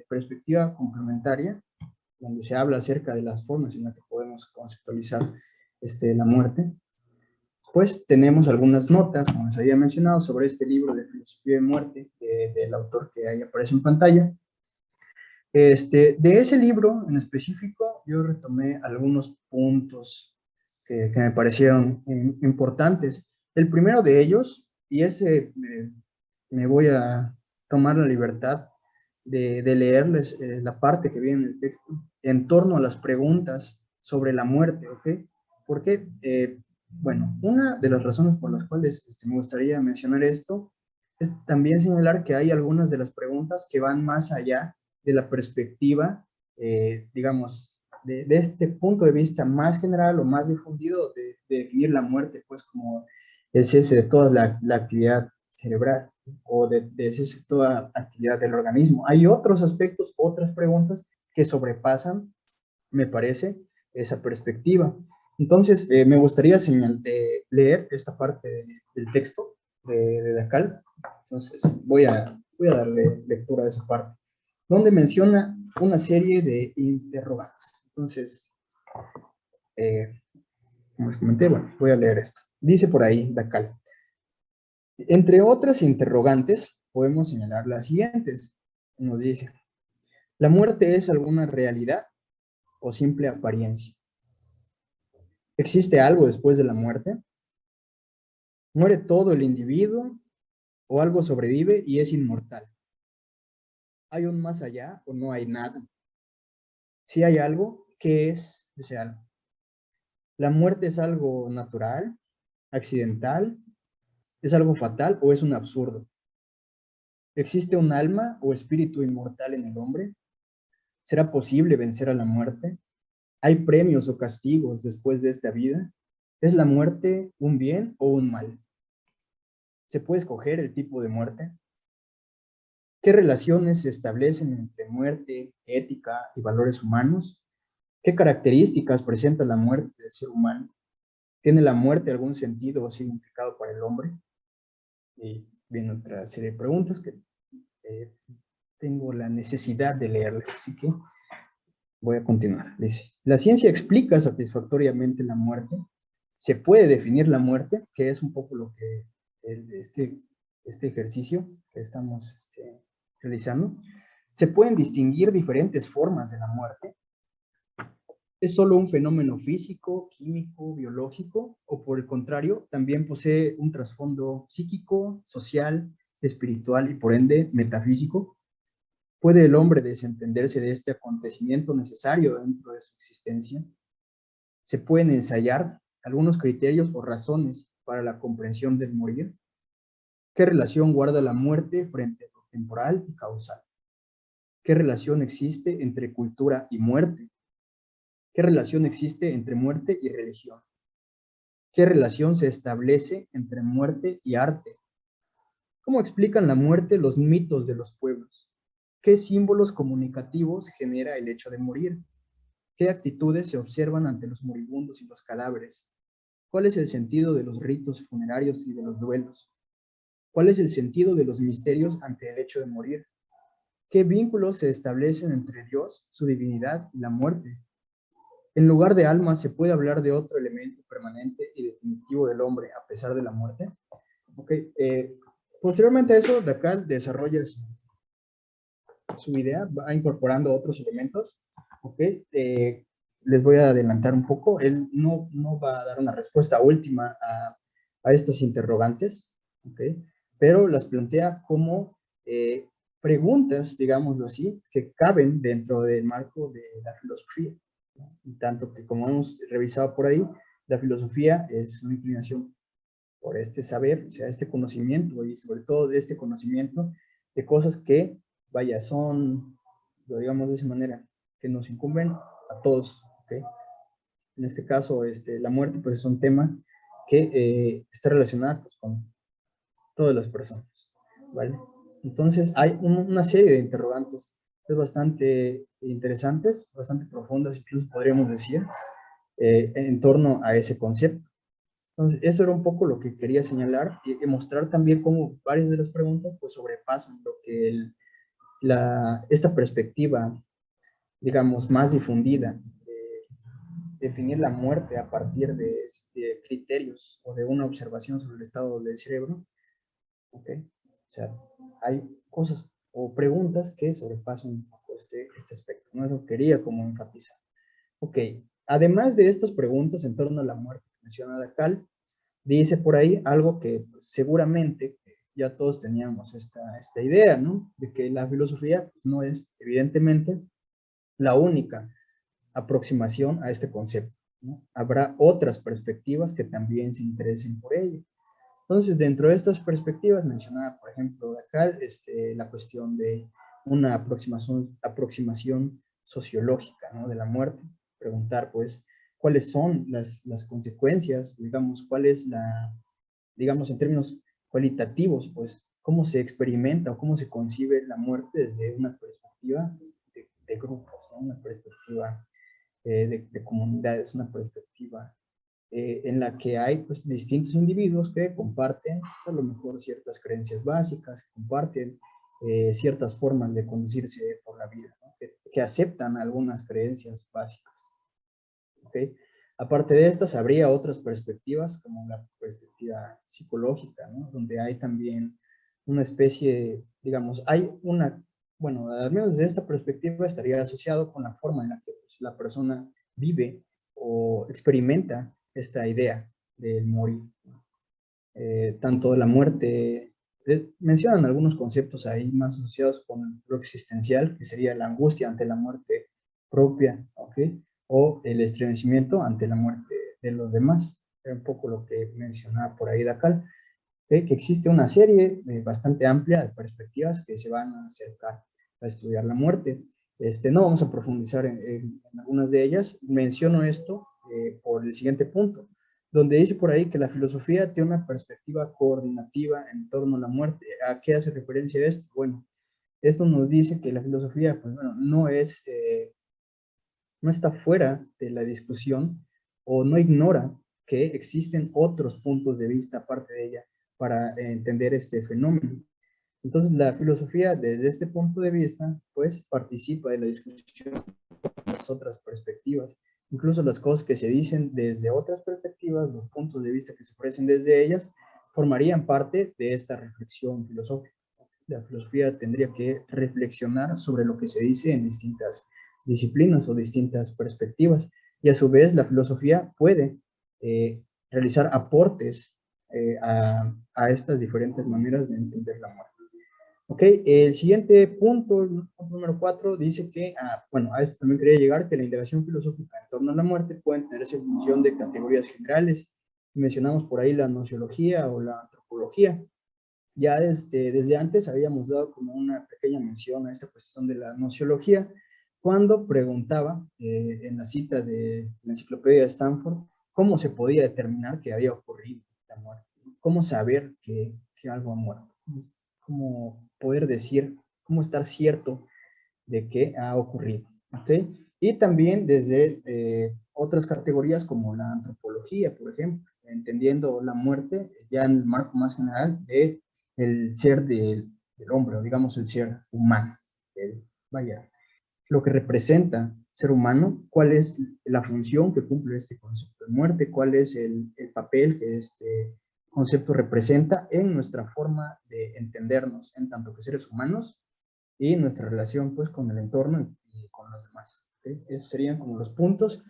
perspectiva complementaria, donde se habla acerca de las formas en las que podemos conceptualizar la muerte, pues tenemos algunas notas, como les había mencionado, sobre este libro de Filosofía de Muerte, del autor que ahí aparece en pantalla. De ese libro en específico, yo retomé algunos puntos que me parecieron importantes. El primero de ellos, y ese me voy a tomar la libertad de leerles la parte que viene en el texto, en torno a las preguntas sobre la muerte, ¿ok? Porque, bueno, una de las razones por las cuales me gustaría mencionar esto es también señalar que hay algunas de las preguntas que van más allá de la perspectiva, digamos, de este punto de vista más general o más difundido de definir la muerte, pues como el cese de toda la actividad cerebral o de cese de toda actividad del organismo. Hay otros aspectos, otras preguntas que sobrepasan, me parece, esa perspectiva. Entonces, me gustaría leer esta parte del texto de Dacal. Entonces, voy a darle lectura a esa parte, donde menciona una serie de interrogantes. Entonces, como les comenté, bueno, voy a leer esto. Dice por ahí Dacal. Entre otras interrogantes, podemos señalar las siguientes. Nos dice, ¿la muerte es alguna realidad o simple apariencia? ¿Existe algo después de la muerte? ¿Muere todo el individuo o algo sobrevive y es inmortal? ¿Hay un más allá o no hay nada? Si hay algo, ¿qué es ese algo? ¿La muerte es algo natural, accidental, es algo fatal o es un absurdo? ¿Existe un alma o espíritu inmortal en el hombre? ¿Será posible vencer a la muerte? ¿Hay premios o castigos después de esta vida? ¿Es la muerte un bien o un mal? ¿Se puede escoger el tipo de muerte? ¿Qué relaciones se establecen entre muerte, ética y valores humanos? ¿Qué características presenta la muerte del ser humano? ¿Tiene la muerte algún sentido o significado para el hombre? Y viene otra serie de preguntas que tengo la necesidad de leerlas, así que voy a continuar. Dice, ¿la ciencia explica satisfactoriamente la muerte? ¿Se puede definir la muerte? Que es un poco lo que este ejercicio que estamos realizando. ¿Se pueden distinguir diferentes formas de la muerte? ¿Es solo un fenómeno físico, químico, biológico? ¿O por el contrario, también posee un trasfondo psíquico, social, espiritual y por ende metafísico? ¿Puede el hombre desentenderse de este acontecimiento necesario dentro de su existencia? ¿Se pueden ensayar algunos criterios o razones para la comprensión del morir? ¿Qué relación guarda la muerte frente a lo temporal y causal? ¿Qué relación existe entre cultura y muerte? ¿Qué relación existe entre muerte y religión? ¿Qué relación se establece entre muerte y arte? ¿Cómo explican la muerte los mitos de los pueblos? ¿Qué símbolos comunicativos genera el hecho de morir? ¿Qué actitudes se observan ante los moribundos y los cadáveres? ¿Cuál es el sentido de los ritos funerarios y de los duelos? ¿Cuál es el sentido de los misterios ante el hecho de morir? ¿Qué vínculos se establecen entre Dios, su divinidad y la muerte? En lugar de alma, ¿se puede hablar de otro elemento permanente y definitivo del hombre a pesar de la muerte? Okay. Posteriormente a eso, Dacal desarrolla su idea, va incorporando otros elementos. Okay. Les voy a adelantar un poco. Él no va a dar una respuesta última a estas interrogantes, okay, pero las plantea como preguntas, digámoslo así, que caben dentro del marco de la filosofía. ¿No? Y tanto que, como hemos revisado por ahí, la filosofía es una inclinación por este saber, o sea, este conocimiento, y sobre todo de este conocimiento de cosas que, vaya, son, lo digamos de esa manera, que nos incumben a todos, ¿ok? En este caso, la muerte, pues es un tema que está relacionado pues, con todas las personas, ¿vale? Entonces, hay una serie de interrogantes pues, bastante interesantes, bastante profundas, incluso podríamos decir, en torno a ese concepto. Entonces, eso era un poco lo que quería señalar y mostrar también cómo varias de las preguntas pues sobrepasan lo que esta perspectiva, digamos, más difundida, de definir la muerte a partir de criterios o de una observación sobre el estado del cerebro, ¿ok? O sea, hay cosas o preguntas que sobrepasan un poco este aspecto, ¿no? Eso quería como enfatizar. Ok, además de estas preguntas en torno a la muerte que menciona Dacal, dice por ahí algo que pues, seguramente ya todos teníamos esta idea, ¿no? De que la filosofía pues, no es, evidentemente, la única aproximación a este concepto, ¿no? Habrá otras perspectivas que también se interesen por ello. Entonces, dentro de estas perspectivas, mencionaba, por ejemplo, acá la cuestión de una aproximación sociológica, ¿no? De la muerte. Preguntar, pues, cuáles son las consecuencias, digamos, cuál es digamos, en términos cualitativos, pues, cómo se experimenta o cómo se concibe la muerte desde una perspectiva de grupos, ¿no? Una perspectiva de comunidades, una perspectiva en la que hay pues, distintos individuos que comparten a lo mejor ciertas creencias básicas, que comparten ciertas formas de conducirse por la vida, ¿no? que aceptan algunas creencias básicas. ¿Okay? Aparte de estas, habría otras perspectivas, como la perspectiva psicológica, ¿no? Donde hay también una especie, digamos, bueno, al menos desde esta perspectiva estaría asociado con la forma en la que pues, la persona vive o experimenta esta idea del morir. Tanto la muerte, mencionan algunos conceptos ahí más asociados con lo existencial, que sería la angustia ante la muerte propia, ¿ok? O el estremecimiento ante la muerte de los demás. Era un poco lo que mencionaba por ahí Dacal, que existe una serie bastante amplia de perspectivas que se van a acercar a estudiar la muerte. No vamos a profundizar en algunas de ellas. Menciono esto por el siguiente punto, donde dice por ahí que la filosofía tiene una perspectiva coordinativa en torno a la muerte. ¿A qué hace referencia esto? Bueno, esto nos dice que la filosofía, pues bueno, no está fuera de la discusión o no ignora que existen otros puntos de vista aparte de ella para entender este fenómeno. Entonces, la filosofía, desde este punto de vista, pues participa de la discusión de las otras perspectivas. Incluso las cosas que se dicen desde otras perspectivas, los puntos de vista que se ofrecen desde ellas, formarían parte de esta reflexión filosófica. La filosofía tendría que reflexionar sobre lo que se dice en distintas disciplinas o distintas perspectivas. Y a su vez, la filosofía puede realizar aportes a estas diferentes maneras de entender la muerte. Ok, el siguiente punto, el punto número 4, dice que, bueno, a esto también quería llegar, que la indagación filosófica en torno a la muerte puede tenerse en función de categorías generales. Mencionamos por ahí la nociología o la antropología. Ya desde antes habíamos dado como una pequeña mención a esta cuestión de la nociología, cuando preguntaba en la cita de la enciclopedia de Stanford cómo se podía determinar que había ocurrido la muerte, ¿no? Cómo saber que algo ha muerto, cómo poder decir, cómo estar cierto de que ha ocurrido, ¿ok? Y también desde otras categorías como la antropología, por ejemplo, entendiendo la muerte ya en el marco más general de el ser del hombre, o digamos el ser humano, vaya, lo que representa ser humano, cuál es la función que cumple este concepto de muerte, cuál es el papel que este concepto representa en nuestra forma de entendernos en tanto que seres humanos y nuestra relación pues con el entorno y con los demás. ¿Okay? Esos serían como los puntos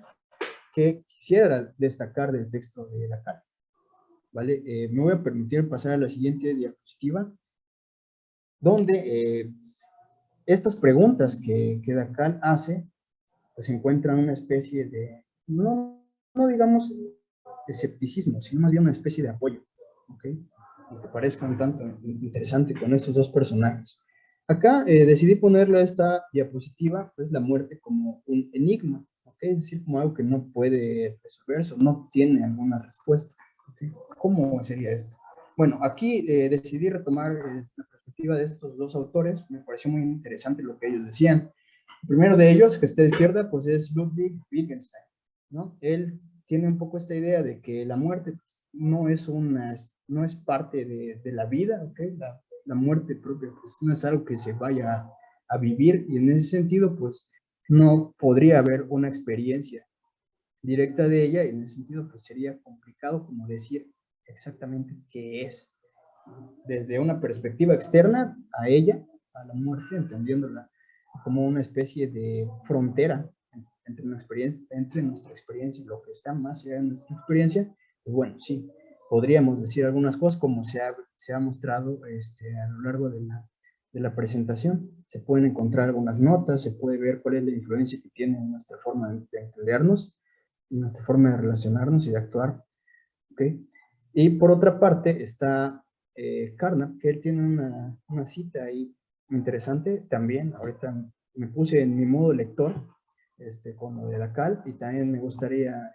que quisiera destacar del texto de Lacan. ¿Vale? Me voy a permitir pasar a la siguiente diapositiva, donde estas preguntas que Lacan hace, pues encuentran una especie de, no digamos escepticismo, sino más bien una especie de apoyo, ¿ok? Y que parezca un tanto interesante con estos dos personajes. Acá decidí ponerle esta diapositiva, pues la muerte como un enigma, ¿ok? Es decir, como algo que no puede resolverse o no tiene alguna respuesta. ¿Okay? ¿Cómo sería esto? Bueno, aquí decidí retomar la perspectiva de estos dos autores, me pareció muy interesante lo que ellos decían. El primero de ellos, que está a la izquierda, pues es Ludwig Wittgenstein, ¿no? Él tiene un poco esta idea de que la muerte pues, no es parte de la vida, ¿ok? La muerte propia pues, no es algo que se vaya a vivir y en ese sentido pues no podría haber una experiencia directa de ella y en ese sentido pues sería complicado como decir exactamente qué es. Desde una perspectiva externa a ella, a la muerte, entendiéndola como una especie de frontera entre nuestra experiencia y lo que está más allá de nuestra experiencia, pues bueno, sí, podríamos decir algunas cosas como se ha mostrado a lo largo de la presentación. Se pueden encontrar algunas notas, se puede ver cuál es la influencia que tiene en nuestra forma de entendernos, en nuestra forma de relacionarnos y de actuar. ¿Okay? Y por otra parte está Carnap, que él tiene una cita ahí interesante también. Ahorita me puse en mi modo lector con lo de la Cal y también me gustaría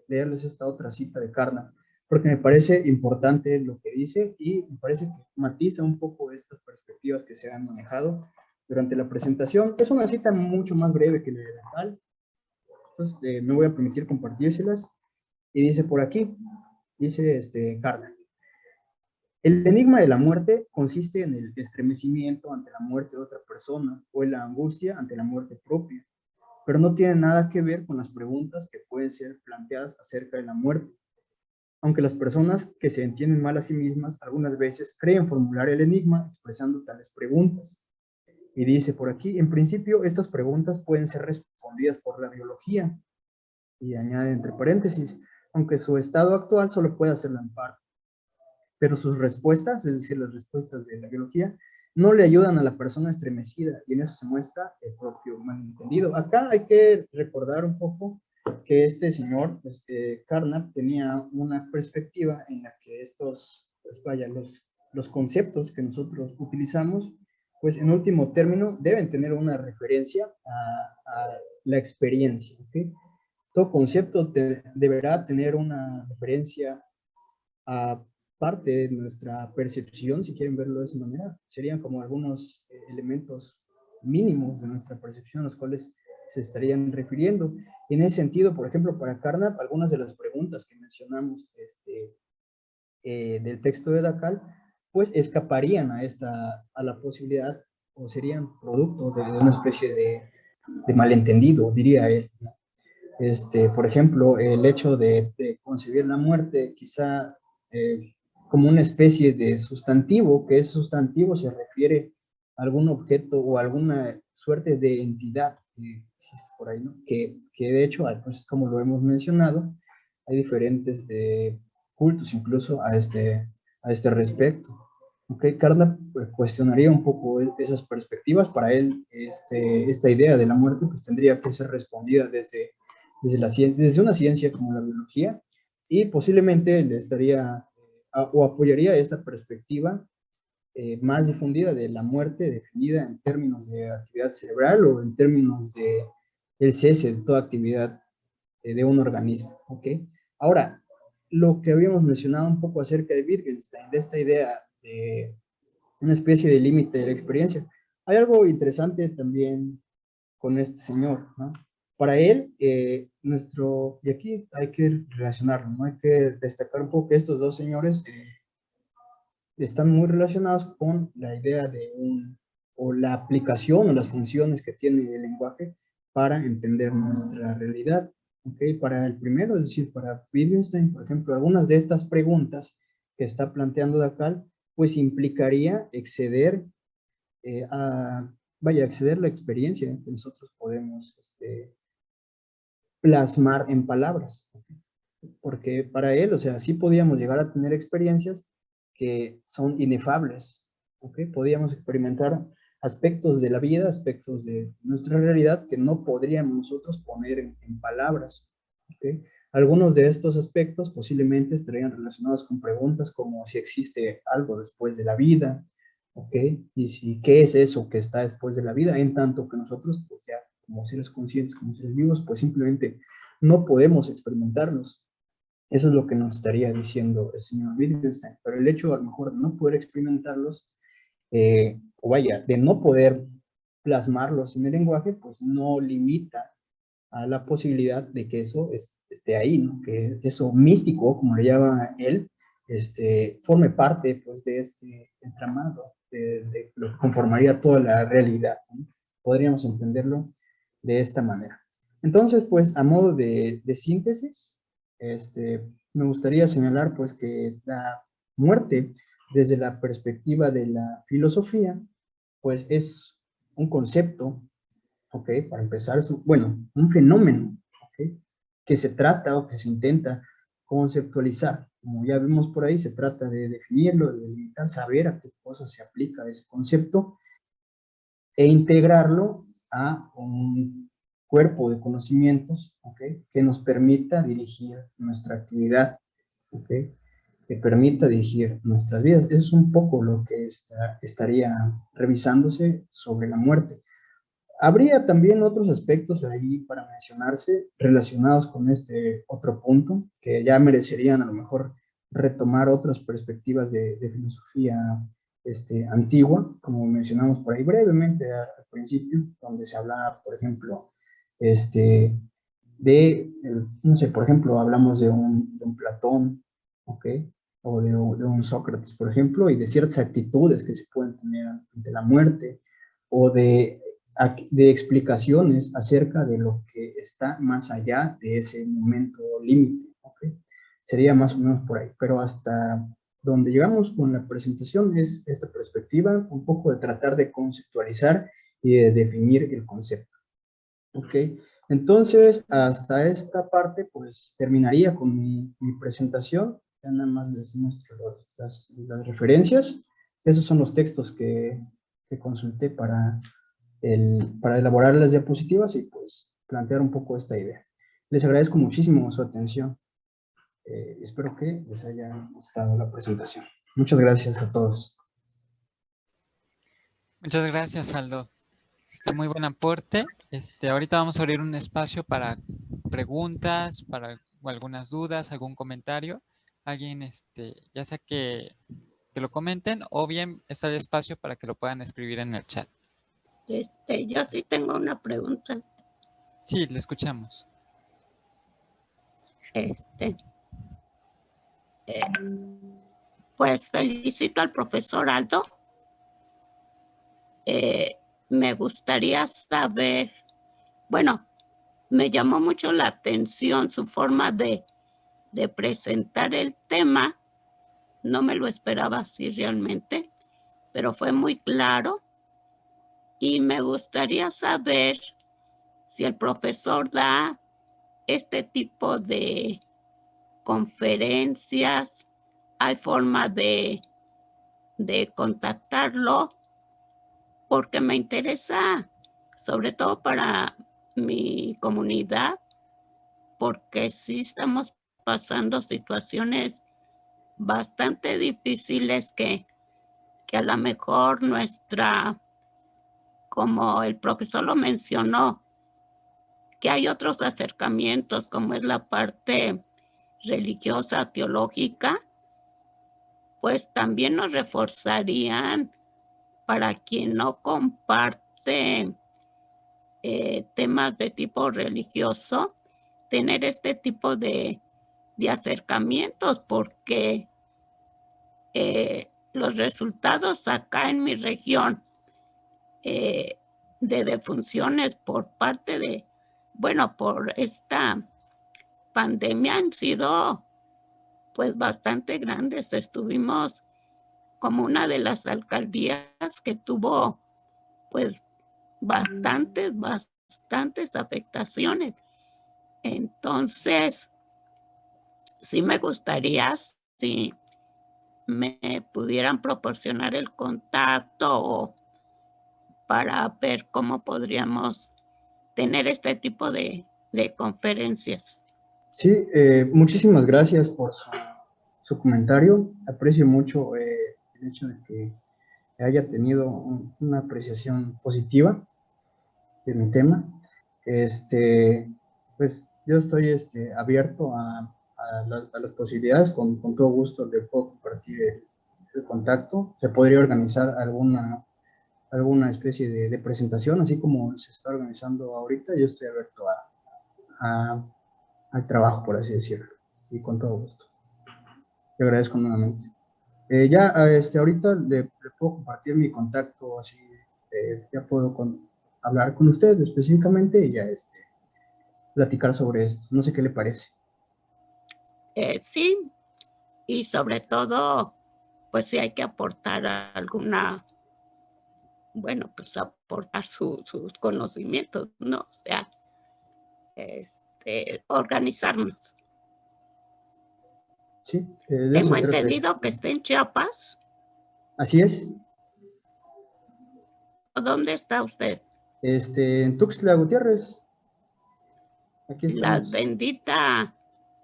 leerles esta otra cita de Carnap, porque me parece importante lo que dice y me parece que matiza un poco estas perspectivas que se han manejado durante la presentación. Es una cita mucho más breve que la de la Cal, entonces me voy a permitir compartírselas y dice por aquí, dice Carnap. El enigma de la muerte consiste en el estremecimiento ante la muerte de otra persona o en la angustia ante la muerte propia, pero no tiene nada que ver con las preguntas que pueden ser planteadas acerca de la muerte. Aunque las personas que se entienden mal a sí mismas algunas veces creen formular el enigma expresando tales preguntas. Y dice por aquí, en principio estas preguntas pueden ser respondidas por la biología, y añade entre paréntesis, aunque su estado actual solo puede hacerlo en parte. Pero sus respuestas, es decir, las respuestas de la biología, no le ayudan a la persona estremecida y en eso se muestra el propio malentendido. Acá hay que recordar un poco que este señor, Carnap, tenía una perspectiva en la que estos, pues vaya, los conceptos que nosotros utilizamos, pues en último término deben tener una referencia a la experiencia. ¿Okay? Todo concepto deberá tener una referencia a parte de nuestra percepción, si quieren verlo de esa manera, serían como algunos elementos mínimos de nuestra percepción a los cuales se estarían refiriendo. En ese sentido, por ejemplo, para Carnap, algunas de las preguntas que mencionamos del texto de Dacal, pues escaparían a la posibilidad o serían producto de una especie de malentendido, diría él. Por ejemplo, el hecho de concebir la muerte quizá como una especie de sustantivo, que ese sustantivo se refiere a algún objeto o alguna suerte de entidad que existe por ahí, ¿no? Que de hecho, pues como lo hemos mencionado, hay diferentes cultos incluso a este respecto. Okay, Carla pues, cuestionaría un poco esas perspectivas. Para él, esta idea de la muerte pues, tendría que ser respondida desde la ciencia, desde una ciencia como la biología, y posiblemente le estaría o apoyaría esta perspectiva más difundida de la muerte definida en términos de actividad cerebral o en términos de el cese de toda actividad de un organismo, ¿ok? Ahora, lo que habíamos mencionado un poco acerca de Wittgenstein, de esta idea de una especie de límite de la experiencia, hay algo interesante también con este señor, ¿no? Para él, y aquí hay que relacionarlo, ¿no? Hay que destacar un poco que estos dos señores están muy relacionados con la idea de o la aplicación o las funciones que tiene el lenguaje para entender nuestra realidad. ¿Okay? Para el primero, es decir, para Wittgenstein, por ejemplo, algunas de estas preguntas que está planteando Dacal, pues implicaría exceder acceder a la experiencia que nosotros podemos plasmar en palabras. Porque para él, o sea, sí podíamos llegar a tener experiencias que son inefables, ¿ok? Podíamos experimentar aspectos de la vida, aspectos de nuestra realidad que no podríamos nosotros poner en palabras, ¿ok? Algunos de estos aspectos posiblemente estarían relacionados con preguntas como si existe algo después de la vida, ¿ok? Y si, ¿qué es eso que está después de la vida? En tanto que nosotros, pues ya, como seres conscientes, como seres vivos, pues simplemente no podemos experimentarlos. Eso es lo que nos estaría diciendo el señor Wittgenstein. Pero el hecho, a lo mejor, de no poder experimentarlos, o vaya, de no poder plasmarlos en el lenguaje, pues no limita a la posibilidad de que eso esté ahí, ¿no? Que eso místico, como le llama él, forme parte, pues, de este entramado, de lo que conformaría toda la realidad, ¿no? Podríamos entenderlo de esta manera. Entonces, pues, a modo de síntesis, me gustaría señalar, pues, que la muerte, desde la perspectiva de la filosofía, pues, es un concepto, ¿ok? Para empezar, es un fenómeno, ¿ok? Que se trata o que se intenta conceptualizar. Como ya vimos por ahí, se trata de definirlo, de delimitar, saber a qué cosas se aplica ese concepto e integrarlo a un cuerpo de conocimientos, ¿ok? Que nos permita dirigir nuestra actividad, ¿ok? Que permita dirigir nuestras vidas. Eso es un poco lo que estaría revisándose sobre la muerte. Habría también otros aspectos ahí para mencionarse relacionados con este otro punto, que ya merecerían a lo mejor retomar otras perspectivas de filosofía antigua, como mencionamos por ahí brevemente al principio, donde se hablaba, por ejemplo, no sé, por ejemplo, hablamos de un Platón, ¿ok? O de un Sócrates, por ejemplo, y de ciertas actitudes que se pueden tener ante la muerte, o de explicaciones acerca de lo que está más allá de ese momento límite, ¿ok? Sería más o menos por ahí, pero hasta donde llegamos con la presentación es esta perspectiva, un poco de tratar de conceptualizar y de definir el concepto, ¿ok? Entonces, hasta esta parte, pues, terminaría con mi presentación, ya nada más les muestro las referencias. Esos son los textos que consulté para elaborar las diapositivas y pues plantear un poco esta idea. Les agradezco muchísimo su atención. Espero que les haya gustado la presentación. Muchas gracias a todos. Muchas gracias, Aldo. Muy buen aporte. Ahorita vamos a abrir un espacio para preguntas, para algunas dudas, algún comentario. Alguien, ya sea que lo comenten o bien está el espacio para que lo puedan escribir en el chat. Yo sí tengo una pregunta. Sí, le escuchamos. Pues felicito al profesor Aldo. Me gustaría saber, bueno, me llamó mucho la atención su forma de presentar el tema. No me lo esperaba así realmente, pero fue muy claro. Y me gustaría saber si el profesor da este tipo de conferencias, hay forma de contactarlo, porque me interesa, sobre todo para mi comunidad, porque sí estamos pasando situaciones bastante difíciles que que a lo mejor como el profesor lo mencionó, que hay otros acercamientos como es la parte religiosa, teológica, pues también nos reforzarían para quien no comparte temas de tipo religioso, tener este tipo de acercamientos, porque los resultados acá en mi región de defunciones por parte de, bueno, por esta pandemia han sido pues bastante grandes. Estuvimos como una de las alcaldías que tuvo pues bastantes afectaciones. Entonces, sí me gustaría si me pudieran proporcionar el contacto para ver cómo podríamos tener este tipo de conferencias. Sí, muchísimas gracias por su comentario. Aprecio mucho el hecho de que haya tenido una apreciación positiva de mi tema. Pues yo estoy abierto a las posibilidades, con todo gusto le puedo compartir el contacto. Se podría organizar alguna especie de presentación, así como se está organizando ahorita. Yo estoy abierto al trabajo, por así decirlo, y con todo gusto. Le agradezco nuevamente. Ahorita le puedo compartir mi contacto, así ya puedo hablar con usted específicamente y ya platicar sobre esto. No sé qué le parece. Sí, y sobre todo, pues si hay que aportar alguna, bueno, pues aportar sus conocimientos, ¿no? O sea, organizarnos. Sí, de eso Tengo se trata. entendido que está en Chiapas. Así es. ¿Dónde está usted? En Tuxtla Gutiérrez. Aquí Las estamos. benditas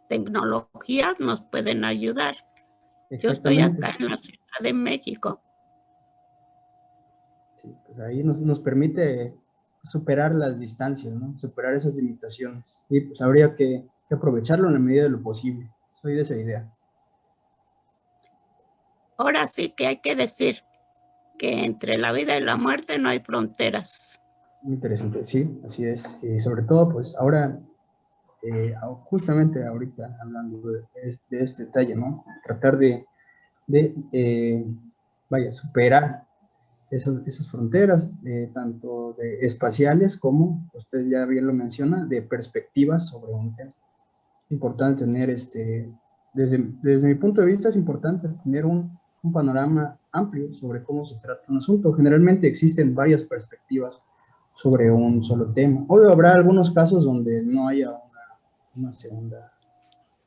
tecnologías nos pueden ayudar. Yo estoy Exactamente. acá en la Ciudad de México. Sí, pues ahí nos permite superar las distancias, ¿no? Superar esas limitaciones. Y pues habría que aprovecharlo en la medida de lo posible. Soy de esa idea. Ahora sí que hay que decir que entre la vida y la muerte no hay fronteras. Muy interesante, sí, así es. Y sobre todo, pues ahora, justamente ahorita hablando de este detalle, ¿no? Tratar de superar esas fronteras, tanto de espaciales como, usted ya bien lo menciona, de perspectivas sobre un tema. Es importante tener, desde mi punto de vista, es importante tener un panorama amplio sobre cómo se trata un asunto. Generalmente existen varias perspectivas sobre un solo tema. Obvio, habrá algunos casos donde no haya una segunda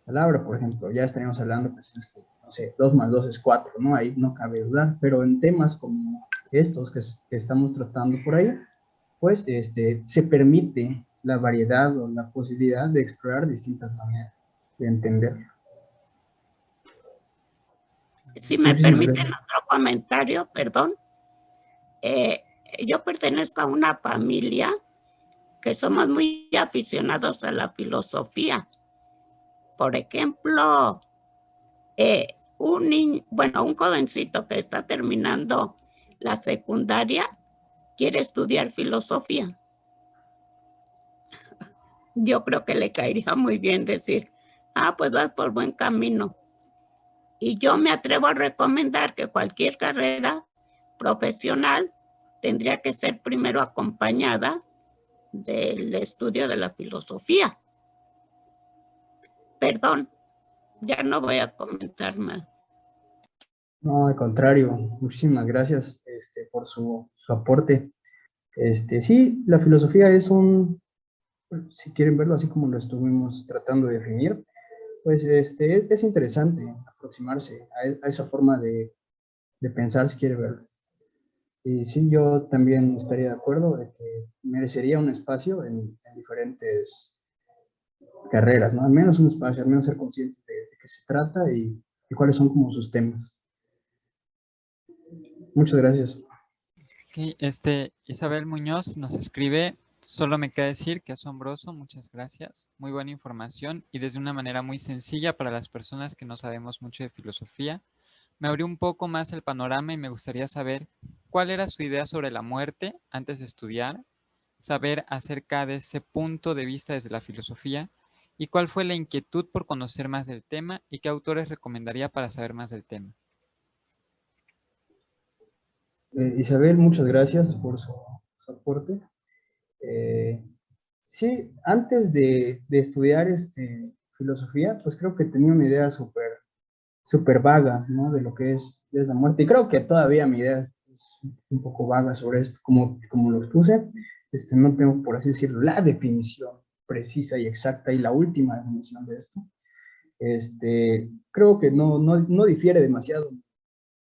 palabra, por ejemplo, ya estaríamos hablando, pues, no sé, 2 más 2 es 4, ¿no? Ahí no cabe dudar, pero en temas como estos que estamos tratando por ahí, pues, se permite la variedad o la posibilidad de explorar distintas maneras de entender. Si me Muchísimas permiten gracias. otro comentario, perdón. Yo pertenezco a una familia que somos muy aficionados a la filosofía. Por ejemplo, un jovencito que está terminando la secundaria quiere estudiar filosofía. Yo creo que le caería muy bien decir, pues vas por buen camino. Y yo me atrevo a recomendar que cualquier carrera profesional tendría que ser primero acompañada del estudio de la filosofía. Perdón, ya no voy a comentar más. No, al contrario, muchísimas gracias por su aporte. Sí, la filosofía es si quieren verlo así como lo estuvimos tratando de definir, pues es interesante aproximarse a esa forma de pensar, si quiere verlo. Y sí, yo también estaría de acuerdo de que merecería un espacio en diferentes carreras, ¿no? Al menos un espacio, al menos ser consciente de qué se trata y cuáles son como sus temas. Muchas gracias. Ok, Isabel Muñoz nos escribe, solo me queda decir que asombroso, muchas gracias, muy buena información y desde una manera muy sencilla para las personas que no sabemos mucho de filosofía. Me abrió un poco más el panorama y me gustaría saber cuál era su idea sobre la muerte antes de estudiar, saber acerca de ese punto de vista desde la filosofía y cuál fue la inquietud por conocer más del tema y qué autores recomendaría para saber más del tema. Isabel, muchas gracias por su aporte. Eh, sí, antes de estudiar filosofía, pues creo que tenía una idea súper vaga, ¿no? De lo que es la muerte. Y creo que todavía mi idea es un poco vaga sobre esto, como lo expuse. No tengo, por así decirlo, la definición precisa y exacta y la última definición de esto. Creo que no difiere demasiado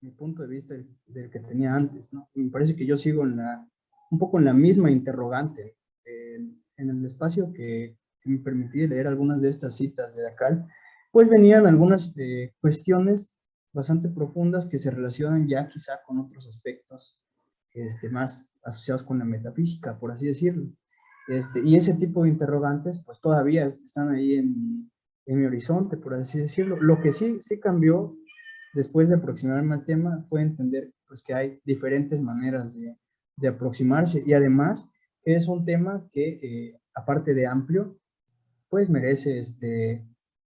mi punto de vista del que tenía antes, ¿no? Me parece que yo sigo un poco en la misma interrogante. En el espacio que me permití leer algunas de estas citas de Dacal, pues venían algunas cuestiones bastante profundas que se relacionan ya quizá con otros aspectos más asociados con la metafísica, por así decirlo. Y ese tipo de interrogantes, pues todavía están ahí en mi horizonte, por así decirlo. Lo que sí cambió después de aproximarme al tema fue entender pues, que hay diferentes maneras de aproximarse y además que es un tema que, aparte de amplio, pues merece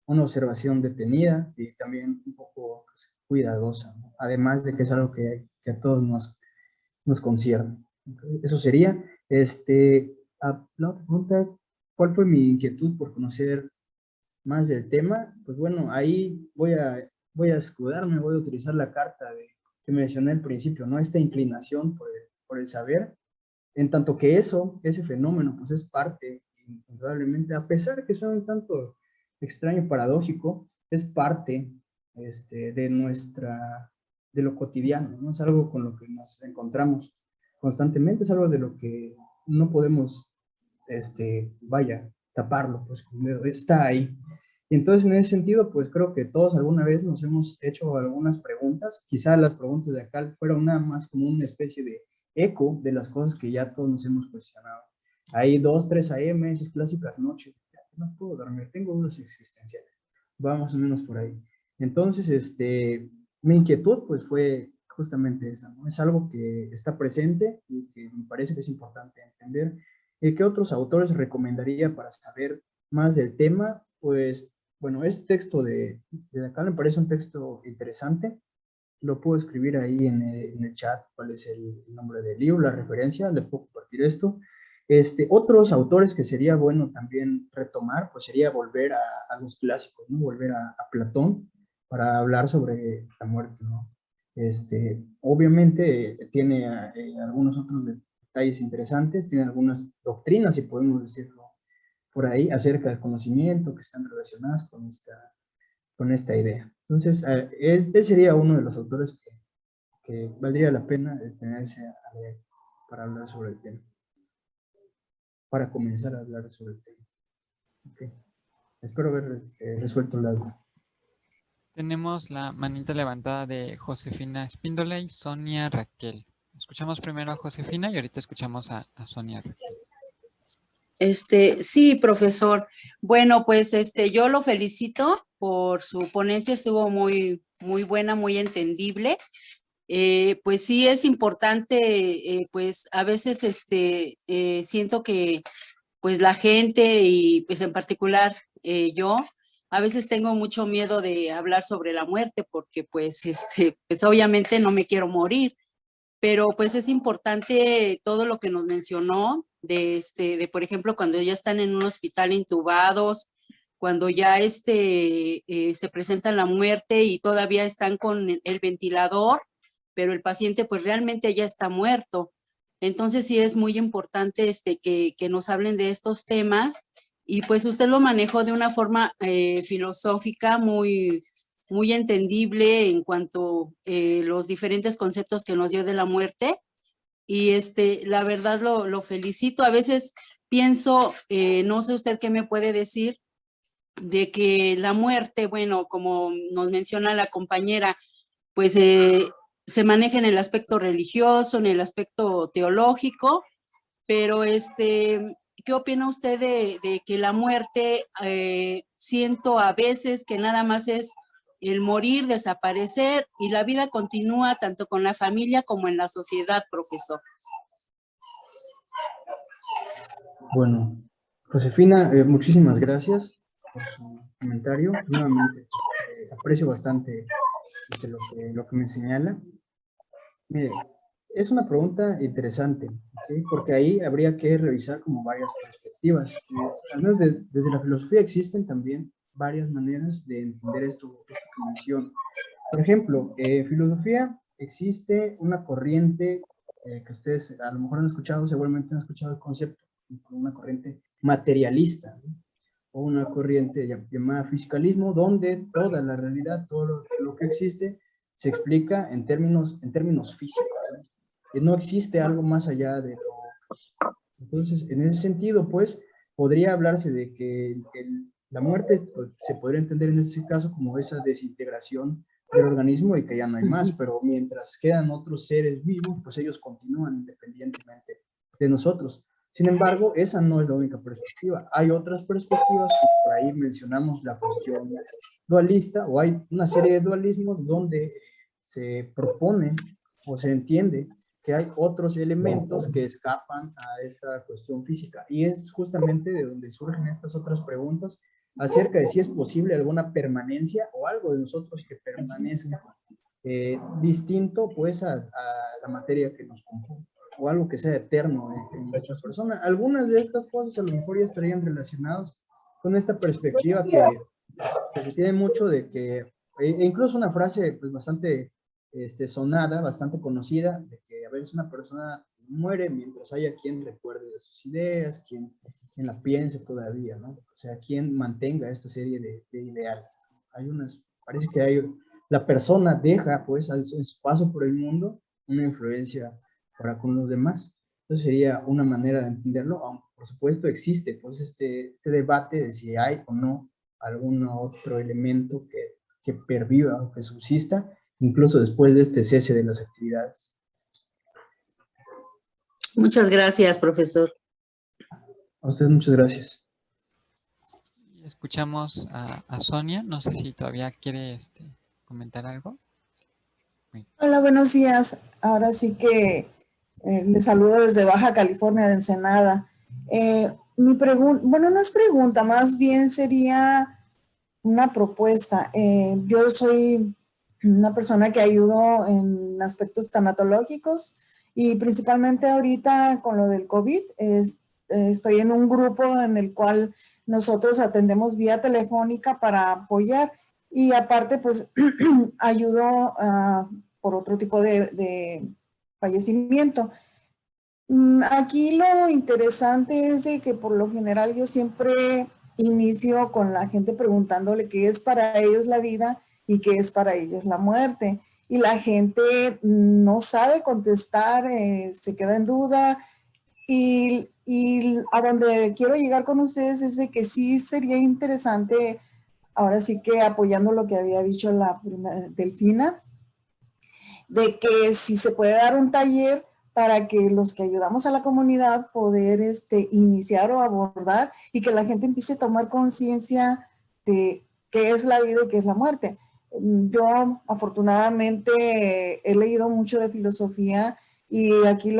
una observación detenida y también un poco pues, cuidadosa, ¿no? Además de que es algo que a todos nos concierne. Eso sería. La otra pregunta, ¿cuál fue mi inquietud por conocer más del tema? Pues bueno, ahí voy a escudarme, voy a utilizar la carta que mencioné al principio, ¿no? Esta inclinación por el saber, en tanto que ese fenómeno, pues es parte, indudablemente, a pesar de que suena un tanto extraño, paradójico, es parte de lo cotidiano, ¿no? Es algo con lo que nos encontramos constantemente, es algo de lo que no podemos, taparlo, pues con dedo, está ahí. Entonces, en ese sentido, pues creo que todos alguna vez nos hemos hecho algunas preguntas, quizá las preguntas de acá fueron nada más como una especie de eco de las cosas que ya todos nos hemos cuestionado. Hay 2, 3 AM, esas clásicas noches, no puedo dormir, tengo dudas existenciales, va más o menos por ahí. Entonces, mi inquietud pues fue justamente esa, ¿no? Es algo que está presente y que me parece que es importante entender. ¿Qué otros autores recomendaría para saber más del tema? Pues, bueno, este texto de acá me parece un texto interesante. Lo puedo escribir ahí en el chat, cuál es el nombre del libro, la referencia, le puedo compartir esto. Otros autores que sería bueno también retomar, pues sería volver a los clásicos, ¿no? Volver a Platón para hablar sobre la muerte, ¿no? Obviamente tiene algunos otros detalles interesantes, tiene algunas doctrinas, si podemos decirlo por ahí, acerca del conocimiento que están relacionadas con esta idea. Entonces, él sería uno de los autores que valdría la pena detenerse a leer para hablar sobre el tema, para comenzar a hablar sobre el tema. Okay. Espero haber resuelto la duda. Tenemos la manita levantada de Josefina Espíndola y Sonia Raquel. Escuchamos primero a Josefina y ahorita escuchamos a Sonia Raquel. Sí, profesor. Bueno, pues yo lo felicito por su ponencia, estuvo muy buena, muy entendible. Pues sí es importante, pues a veces siento que pues la gente y pues en particular yo a veces tengo mucho miedo de hablar sobre la muerte porque pues pues obviamente no me quiero morir, pero pues es importante todo lo que nos mencionó de por ejemplo, cuando ya están en un hospital intubados, cuando ya se presenta la muerte y todavía están con el ventilador, pero el paciente pues realmente ya está muerto. Entonces sí es muy importante que nos hablen de estos temas y pues usted lo manejó de una forma filosófica muy entendible en cuanto los diferentes conceptos que nos dio de la muerte y la verdad lo felicito. A veces pienso, no sé usted qué me puede decir, de que la muerte, bueno, como nos menciona la compañera, pues se maneja en el aspecto religioso, en el aspecto teológico, pero ¿qué opina usted de que la muerte, siento a veces que nada más es el morir, desaparecer, y la vida continúa tanto con la familia como en la sociedad, profesor? Bueno, Josefina, muchísimas gracias por su comentario. Nuevamente, aprecio bastante lo que me señala. Mire, es una pregunta interesante, ¿ok? Porque ahí habría que revisar como varias perspectivas. Al menos desde la filosofía existen también varias maneras de entender esto que menciono. Por ejemplo, en filosofía existe una corriente que ustedes a lo mejor han escuchado, seguramente han escuchado el concepto, una corriente materialista, ¿no? O una corriente llamada fisicalismo, donde toda la realidad, todo lo que existe, se explica en términos físicos, ¿no? Y no existe algo más allá de lo físico. Entonces, en ese sentido, pues, podría hablarse de que la muerte pues, se podría entender en ese caso como esa desintegración del organismo y que ya no hay más, pero mientras quedan otros seres vivos, pues ellos continúan independientemente de nosotros. Sin embargo, esa no es la única perspectiva. Hay otras perspectivas, por ahí mencionamos la cuestión dualista, o hay una serie de dualismos donde se propone o se entiende que hay otros elementos que escapan a esta cuestión física. Y es justamente de donde surgen estas otras preguntas acerca de si es posible alguna permanencia o algo de nosotros que permanezca distinto pues a la materia que nos compone, o algo que sea eterno en nuestra persona. Algunas de estas cosas a lo mejor ya estarían relacionadas con esta perspectiva que se tiene mucho de que, incluso una frase pues bastante sonada, bastante conocida, de que a veces una persona muere mientras haya quien recuerde de sus ideas, quien la piense todavía, ¿no? O sea, quien mantenga esta serie de ideales. Hay unas, parece que hay, la persona deja pues en su paso por el mundo una influencia para con los demás. Entonces sería una manera de entenderlo, aunque por supuesto existe pues este debate de si hay o no algún otro elemento que perviva o que subsista, incluso después de este cese de las actividades. Muchas gracias, profesor. A usted muchas gracias. Escuchamos a Sonia, no sé si todavía quiere comentar algo. Hola, buenos días. Ahora sí que les saludo desde Baja California, de Ensenada. Mi pregunta, bueno, no es pregunta, más bien sería una propuesta. Yo soy una persona que ayudo en aspectos tanatológicos y principalmente ahorita con lo del COVID, estoy en un grupo en el cual nosotros atendemos vía telefónica para apoyar y aparte pues ayudo por otro tipo de fallecimiento. Aquí lo interesante es de que por lo general yo siempre inicio con la gente preguntándole qué es para ellos la vida y qué es para ellos la muerte. Y la gente no sabe contestar, se queda en duda. Y a donde quiero llegar con ustedes es de que sí sería interesante, ahora sí que apoyando lo que había dicho la primera Delfina, de que si se puede dar un taller para que los que ayudamos a la comunidad poder iniciar o abordar y que la gente empiece a tomar conciencia de qué es la vida y qué es la muerte. Yo afortunadamente he leído mucho de filosofía y aquí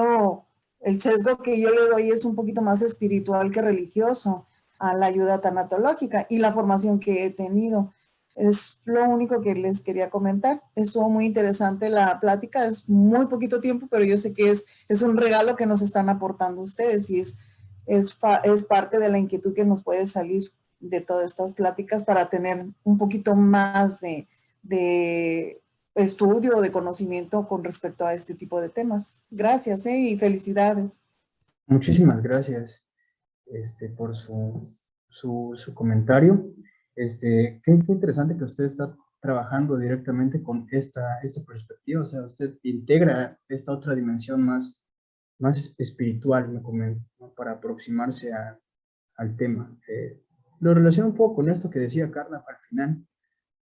el sesgo que yo le doy es un poquito más espiritual que religioso a la ayuda tanatológica y la formación que he tenido. Es lo único que les quería comentar. Estuvo muy interesante la plática, es muy poquito tiempo, pero yo sé que es un regalo que nos están aportando ustedes y es parte de la inquietud que nos puede salir de todas estas pláticas para tener un poquito más de estudio o de conocimiento con respecto a este tipo de temas. Gracias y felicidades. Muchísimas gracias por su comentario. Qué interesante que usted está trabajando directamente con esta perspectiva, o sea, usted integra esta otra dimensión más espiritual, me comento, ¿no? Para aproximarse al tema. Lo relaciono un poco con esto que decía Carla al final,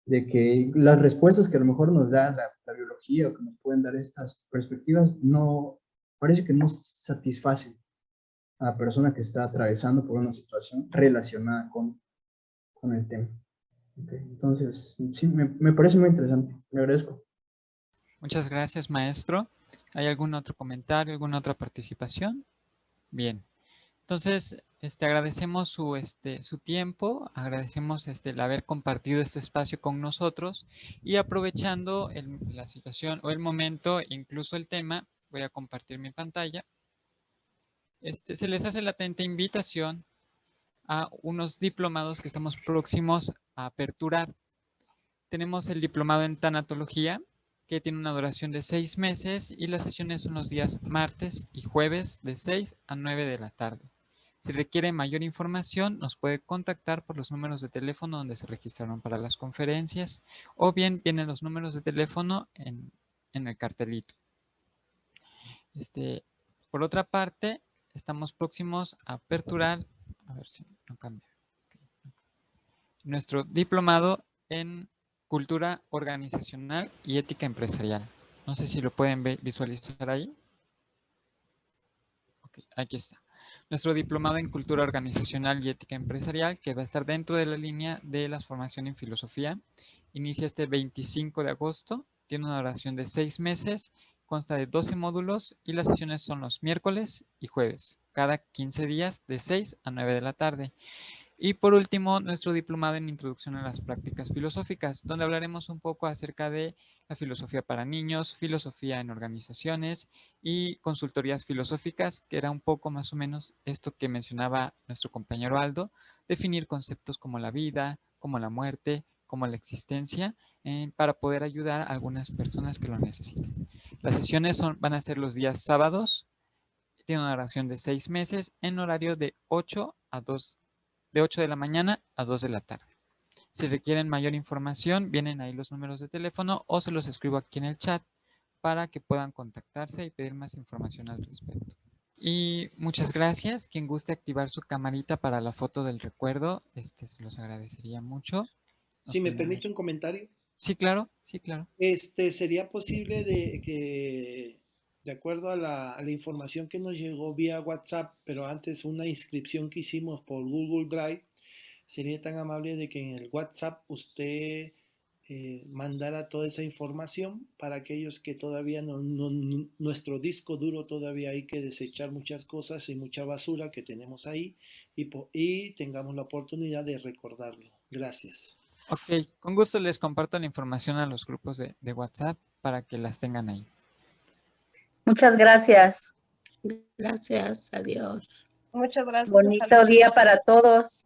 de que las respuestas que a lo mejor nos da la biología o que nos pueden dar estas perspectivas, no, parece que no satisfacen a la persona que está atravesando por una situación relacionada con el tema. Okay. Entonces, sí, me parece muy interesante. Le agradezco. Muchas gracias, maestro. ¿Hay algún otro comentario, alguna otra participación? Bien. Entonces, agradecemos su tiempo, agradecemos el haber compartido este espacio con nosotros y aprovechando la situación o el momento, incluso el tema, voy a compartir mi pantalla. Se les hace la atenta invitación a unos diplomados que estamos próximos a aperturar. Tenemos el diplomado en tanatología, que tiene una duración de 6 meses y las sesiones son los días martes y jueves de 6 a 9 de la tarde. Si requiere mayor información, nos puede contactar por los números de teléfono donde se registraron para las conferencias o bien vienen los números de teléfono en el cartelito. Por otra parte, estamos próximos a aperturar, a ver si no cambia, nuestro diplomado en Cultura Organizacional y Ética Empresarial. No sé si lo pueden visualizar ahí. Ok, aquí está. Nuestro diplomado en Cultura Organizacional y Ética Empresarial, que va a estar dentro de la línea de la formación en filosofía. Inicia este 25 de agosto, tiene una duración de 6 meses, consta de 12 módulos y las sesiones son los miércoles y jueves, cada 15 días de 6 a 9 de la tarde. Y por último, nuestro diplomado en Introducción a las Prácticas Filosóficas, donde hablaremos un poco acerca de la filosofía para niños, filosofía en organizaciones y consultorías filosóficas, que era un poco más o menos esto que mencionaba nuestro compañero Aldo, definir conceptos como la vida, como la muerte, como la existencia, para poder ayudar a algunas personas que lo necesiten. Las sesiones van a ser los días sábados, tiene una duración de 6 meses en horario de 8 de la mañana a 2 de la tarde. Si requieren mayor información, vienen ahí los números de teléfono o se los escribo aquí en el chat para que puedan contactarse y pedir más información al respecto. Y muchas gracias. Quien guste activar su camarita para la foto del recuerdo, se los agradecería mucho. Si me permite un comentario. Sí, claro, sí, claro. ¿Sería posible de que, de acuerdo a la información que nos llegó vía WhatsApp, pero antes una inscripción que hicimos por Google Drive, sería tan amable de que en el WhatsApp usted mandara toda esa información para aquellos que todavía nuestro disco duro todavía hay que desechar muchas cosas y mucha basura que tenemos ahí y tengamos la oportunidad de recordarlo? Gracias. Ok, con gusto les comparto la información a los grupos de WhatsApp para que las tengan ahí. Muchas gracias. Gracias, adiós. Muchas gracias. Bonito día para todos.